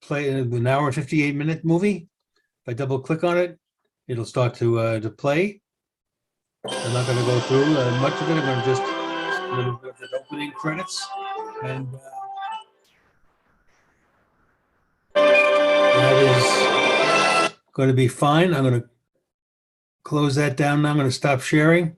play an hour and 58-minute movie, if I double click on it, it'll start to play. I'm not going to go through much of it. I'm going to just a little bit of the opening credits, and that is going to be fine. I'm going to close that down now. I'm going to stop sharing,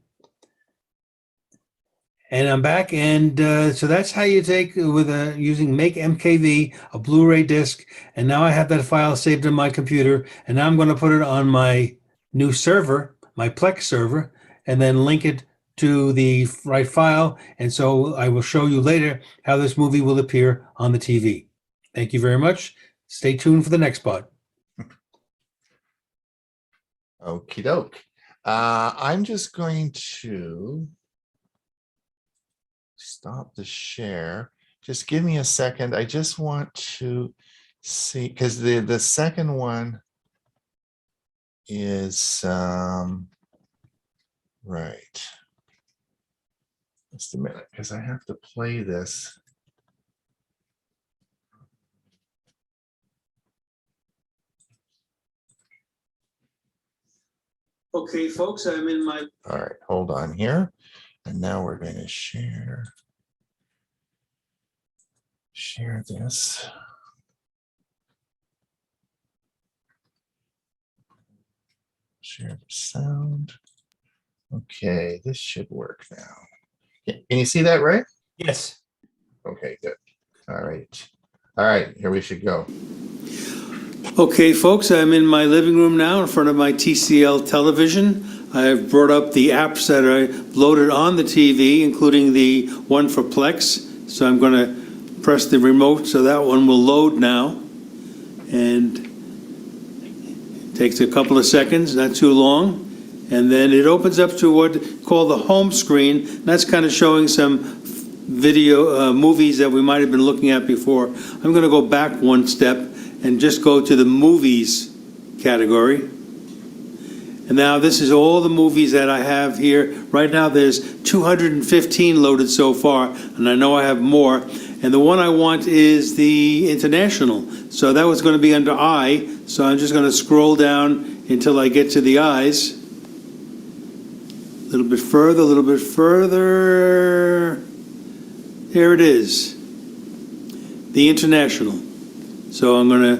and I'm back. And so that's how you take with using Make MKV, a Blu-ray disc. And now I have that file saved on my computer, and now I'm going to put it on my new server, my Plex server, and then link it to the right file. And so I will show you later how this movie will appear on the TV. Thank you very much. Stay tuned for the next part. Okie doke. I'm just going to stop the share. Just give me a second. I just want to see, because the second one is right. Just a minute, because I have to play this. Okay, folks, I'm in my... All right, hold on here. And now we're going to share this. Share the sound. Okay, this should work now. Can you see that right? Yes. Okay, good. All right. All right, here we should go. Okay, folks, I'm in my living room now in front of my TCL television. I've brought up the apps that are loaded on the TV, including the one for Plex. So I'm going to press the remote so that one will load now. And it takes a couple of seconds, not too long. And then it opens up to what called the home screen. That's kind of showing some video movies that we might have been looking at before. I'm going to go back one step and just go to the movies category. And now this is all the movies that I have here. Right now, there's 215 loaded so far, and I know I have more. And the one I want is the International. So that was going to be under I. So I'm just going to scroll down until I get to the I's. A little bit further, a little bit further. There it is. The International. So I'm going to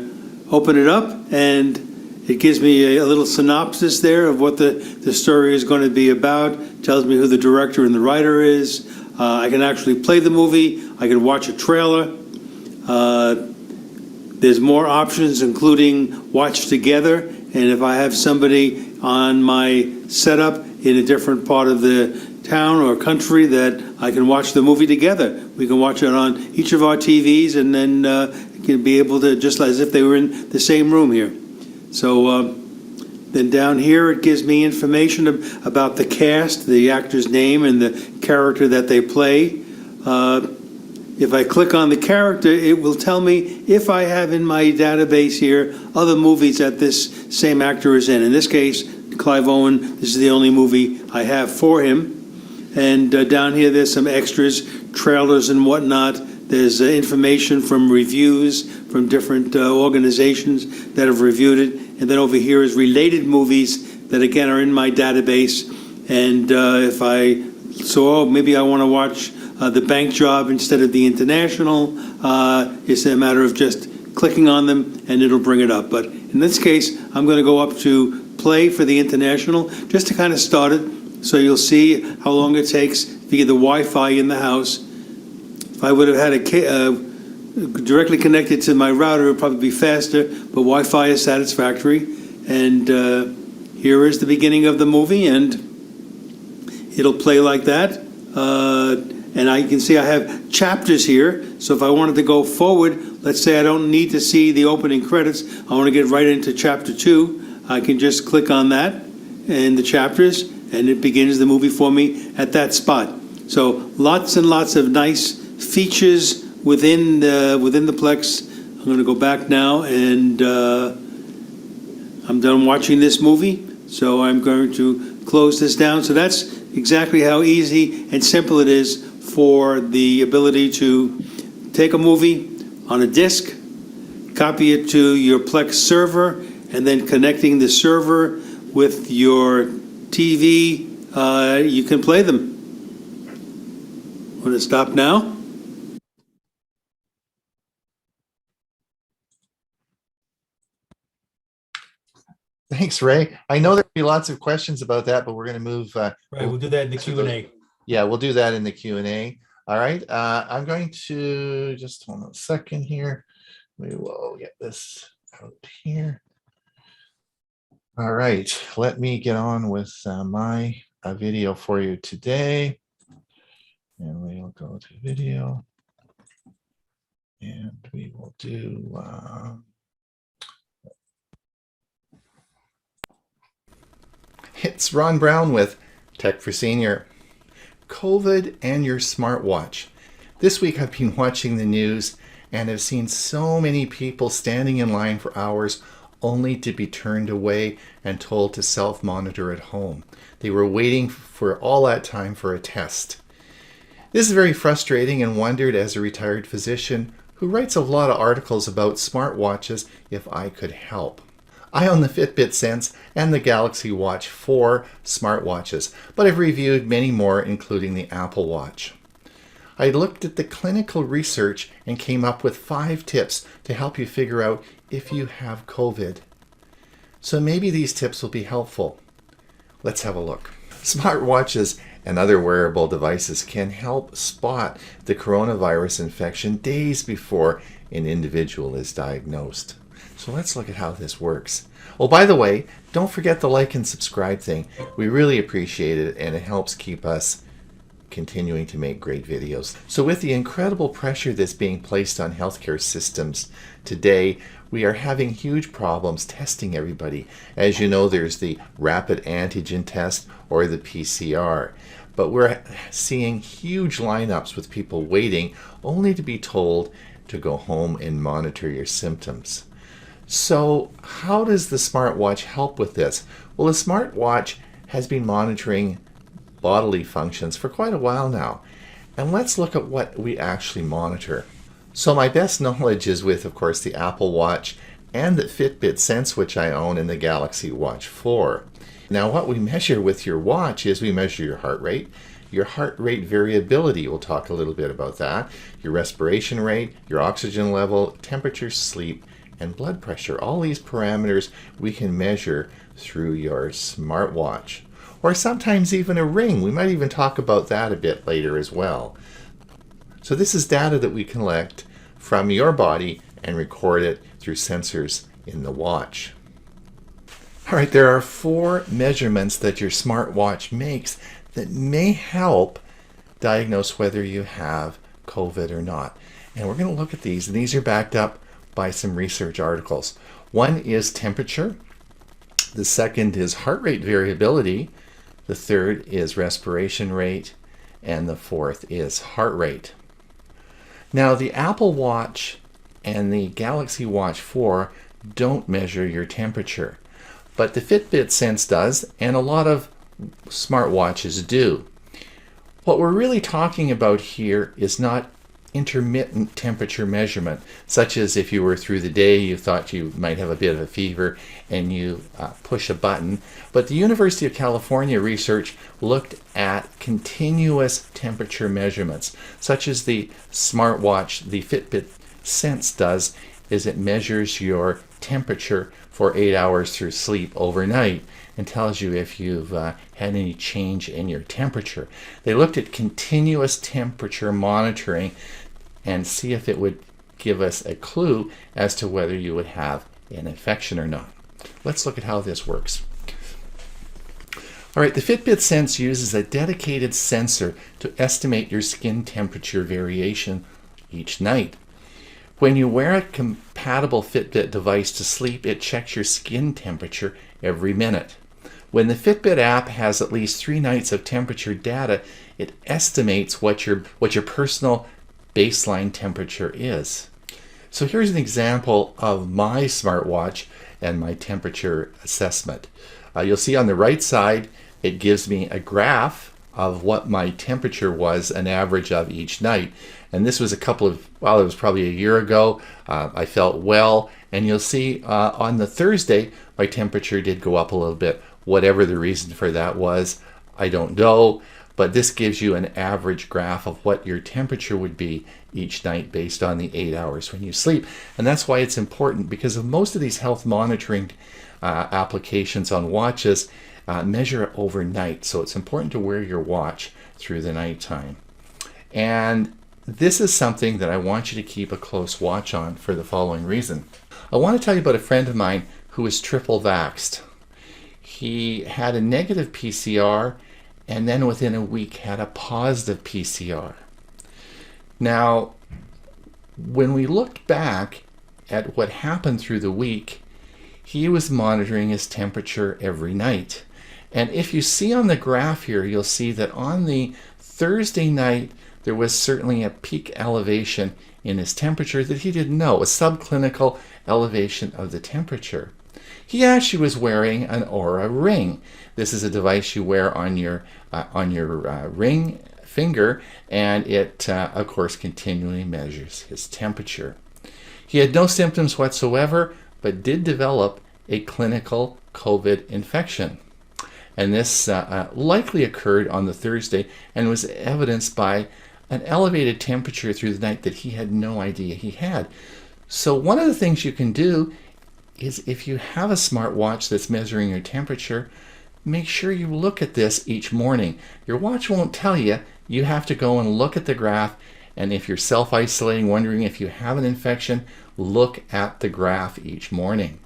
open it up, and it gives me a little synopsis there of what the story is going to be about. Tells me who the director and the writer is. I can actually play the movie. I can watch a trailer. There's more options, including watch together. And if I have somebody on my setup in a different part of the town or country, that I can watch the movie together. We can watch it on each of our TVs, and then can be able to, just as if they were in the same room here. So then down here, it gives me information about the cast, the actor's name, and the character that they play. If I click on the character, it will tell me if I have in my database here other movies that this same actor is in. In this case, Clive Owen, this is the only movie I have for him. And down here, there's some extras, trailers and whatnot. There's information from reviews from different organizations that have reviewed it. And then over here is related movies that, again, are in my database. And if maybe I want to watch The Bank Job instead of The International. It's a matter of just clicking on them, and it'll bring it up. But in this case, I'm going to go up to play for The International, just to kind of start it. So you'll see how long it takes via the Wi-Fi in the house. If I would have had directly connected to my router, it would probably be faster, but Wi-Fi is satisfactory. And here is the beginning of the movie, and it'll play like that. And I can see I have chapters here. So if I wanted to go forward, let's say I don't need to see the opening credits, I want to get right into chapter 2, I can just click on that and the chapters, and it begins the movie for me at that spot. So lots and lots of nice features within the Plex. I'm going to go back now, and I'm done watching this movie. So I'm going to close this down. So that's exactly how easy and simple it is for the ability to take a movie on a disc, copy it to your Plex server, and then connecting the server with your TV, you can play them. I'm going to stop now. Thanks, Ray. I know there'll be lots of questions about that, but we're going to move. Right, we'll do that in the Q&A. Yeah, we'll do that in the Q&A. All right. I'm going to just hold on a second here. We will get this out here. All right. Let me get on with my video for you today. And we'll go to video. And we will do... It's Ron Brown with Tech for Senior. COVID and your smartwatch. This week I've been watching the news and have seen so many people standing in line for hours only to be turned away and told to self-monitor at home. They were waiting for all that time for a test. This is very frustrating, and wondered, as a retired physician who writes a lot of articles about smartwatches, if I could help. I own the Fitbit Sense and the Galaxy Watch 4 smartwatches, but I've reviewed many more, including the Apple Watch. I looked at the clinical research and came up with 5 tips to help you figure out if you have COVID. So maybe these tips will be helpful. Let's have a look. Smartwatches and other wearable devices can help spot the coronavirus infection days before an individual is diagnosed. So let's look at how this works. Oh, by the way, don't forget the like and subscribe thing. We really appreciate it, and it helps keep us continuing to make great videos. So with the incredible pressure that's being placed on healthcare systems today, we are having huge problems testing everybody. As you know, there's the rapid antigen test or the PCR. But we're seeing huge lineups with people waiting only to be told to go home and monitor your symptoms. So how does the smartwatch help with this? Well, the smartwatch has been monitoring bodily functions for quite a while now. And let's look at what we actually monitor. So my best knowledge is with, of course, the Apple Watch and the Fitbit Sense, which I own, and the Galaxy Watch 4. Now, what we measure with your watch is we measure your heart rate variability. We'll talk a little bit about that. Your respiration rate, your oxygen level, temperature, sleep, and blood pressure. All these parameters we can measure through your smartwatch. Or sometimes even a ring. We might even talk about that a bit later as well. So this is data that we collect from your body and record it through sensors in the watch. All right, there are 4 measurements that your smartwatch makes that may help diagnose whether you have COVID or not. And we're going to look at these, and these are backed up by some research articles. One is temperature. The second is heart rate variability. The third is respiration rate. And the fourth is heart rate. Now, the Apple Watch and the Galaxy Watch 4 don't measure your temperature, but the Fitbit Sense does, and a lot of smartwatches do. What we're really talking about here is not intermittent temperature measurement, such as if you were through the day, you thought you might have a bit of a fever and you push a button. But the University of California research looked at continuous temperature measurements, such as the smartwatch, the Fitbit Sense does, is it measures your temperature for 8 hours through sleep overnight and tells you if you've had any change in your temperature. They looked at continuous temperature monitoring and see if it would give us a clue as to whether you would have an infection or not. Let's look at how this works. All right, the Fitbit Sense uses a dedicated sensor to estimate your skin temperature variation each night. When you wear a compatible Fitbit device to sleep, it checks your skin temperature every minute. When the Fitbit app has at least 3 nights of temperature data, it estimates what your personal baseline temperature is. So here's an example of my smartwatch and my temperature assessment. You'll see on the right side, it gives me a graph of what my temperature was, an average of each night. And this was it was probably a year ago. I felt well, and you'll see on the Thursday, my temperature did go up a little bit. Whatever the reason for that was, I don't know, but this gives you an average graph of what your temperature would be each night based on the 8 hours when you sleep. And that's why it's important, because of most of these health monitoring applications on watches measure it overnight. So it's important to wear your watch through the nighttime. And this is something that I want you to keep a close watch on for the following reason. I want to tell you about a friend of mine who was triple vaxxed. He had a negative PCR and then within a week had a positive PCR. Now, when we looked back at what happened through the week, he was monitoring his temperature every night. And if you see on the graph here, you'll see that on the Thursday night, there was certainly a peak elevation in his temperature that he didn't know, a subclinical elevation of the temperature. He actually was wearing an Oura ring. This is a device you wear on your ring finger, and it, of course, continually measures his temperature. He had no symptoms whatsoever, but did develop a clinical COVID infection. And this likely occurred on the Thursday and was evidenced by an elevated temperature through the night that he had no idea he had. So one of the things you can do is, if you have a smartwatch that's measuring your temperature, make sure you look at this each morning. Your watch won't tell you. You have to go and look at the graph, and if you're self-isolating, wondering if you have an infection, look at the graph each morning.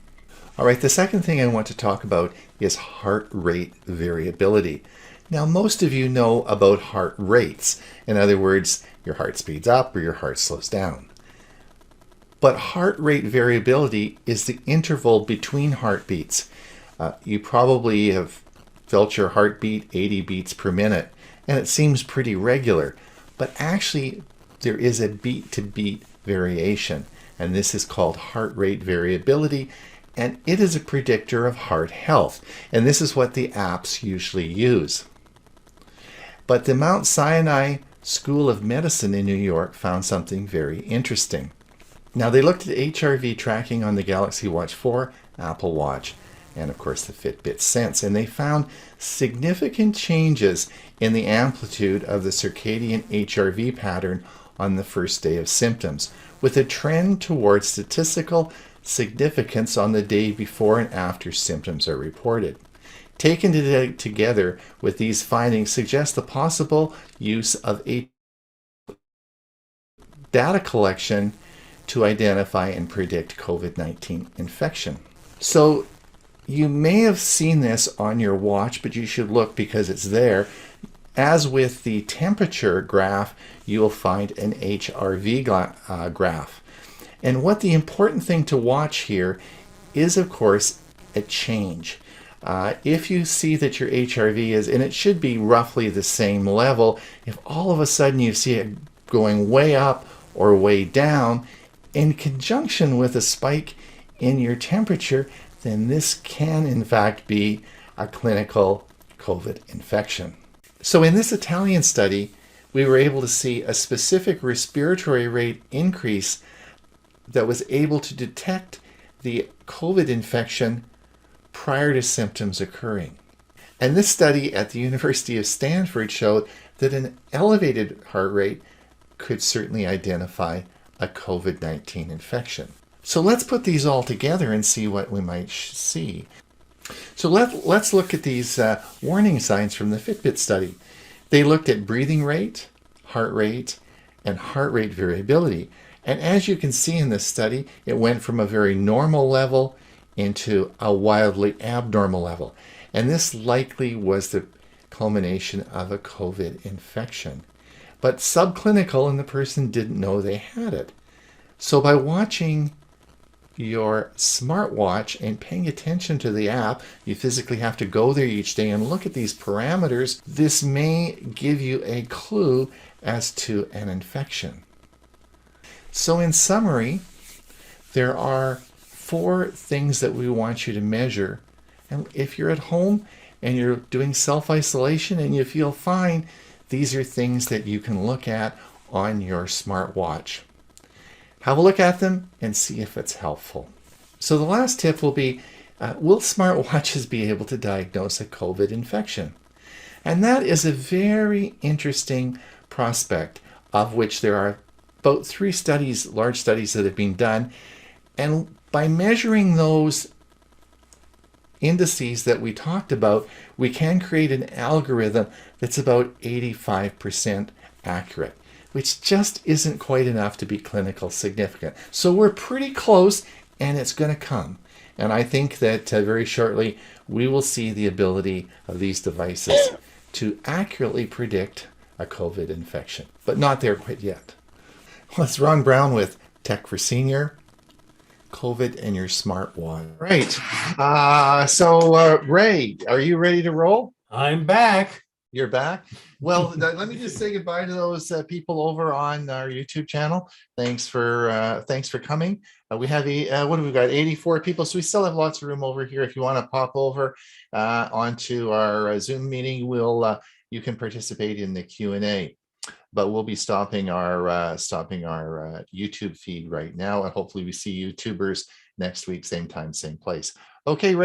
All right, the second thing I want to talk about is heart rate variability. Now, most of you know about heart rates. In other words, your heart speeds up or your heart slows down. But heart rate variability is the interval between heartbeats. You probably have felt your heartbeat 80 beats per minute, and it seems pretty regular. But actually, there is a beat-to-beat variation. and this is called heart rate variability, and it is a predictor of heart health, and this is what the apps usually use. But the Mount Sinai School of Medicine in New York found something very interesting. Now, they looked at HRV tracking on the Galaxy Watch 4, Apple Watch, and of course the Fitbit Sense, and they found significant changes in the amplitude of the circadian HRV pattern on the first day of symptoms, with a trend towards statistical significance on the day before and after symptoms are reported. Taken together with these findings suggest the possible use of data collection to identify and predict COVID-19 infection. So you may have seen this on your watch, but you should look because it's there. As with the temperature graph, you will find an HRV graph. And what the important thing to watch here is, of course, a change. If you see that your HRV is, and it should be roughly the same level, if all of a sudden you see it going way up or way down, in conjunction with a spike in your temperature, then this can in fact be a clinical COVID infection. So in this Italian study, we were able to see a specific respiratory rate increase that was able to detect the COVID infection prior to symptoms occurring. And this study at the University of Stanford showed that an elevated heart rate could certainly identify a COVID-19 infection. So let's put these all together and see what we might see. So let's look at these warning signs from the Fitbit study. They looked at breathing rate, and heart rate variability. And as you can see in this study, it went from a very normal level into a wildly abnormal level. And this likely was the culmination of a COVID infection. But subclinical, and the person didn't know they had it. So by watching your smartwatch and paying attention to the app, you physically have to go there each day and look at these parameters. This may give you a clue as to an infection. So in summary, there are 4 things that we want you to measure. And if you're at home and you're doing self-isolation and you feel fine, these are things that you can look at on your smartwatch. Have a look at them and see if it's helpful. So the last tip will be, will smartwatches be able to diagnose a COVID infection? And that is a very interesting prospect, of which there are about 3 studies, large studies that have been done. And by measuring those indices that we talked about, we can create an algorithm that's about 85% accurate, which just isn't quite enough to be clinical significant. So we're pretty close, and it's going to come. And I think that very shortly we will see the ability of these devices to accurately predict a COVID infection, but not there quite yet. Well, it's Ron Brown with Tech for Senior, COVID and your smartwatch. Right. So Ray, are you ready to roll? I'm back. You're back. Well, let me just say goodbye to those people over on our YouTube channel. Thanks for coming. We have what have we got? 84 people. So we still have lots of room over here. If you want to pop over onto our Zoom meeting, you can participate in the Q&A. But we'll be stopping our YouTube feed right now, and hopefully we see YouTubers next week, same time, same place. Okay, Ray.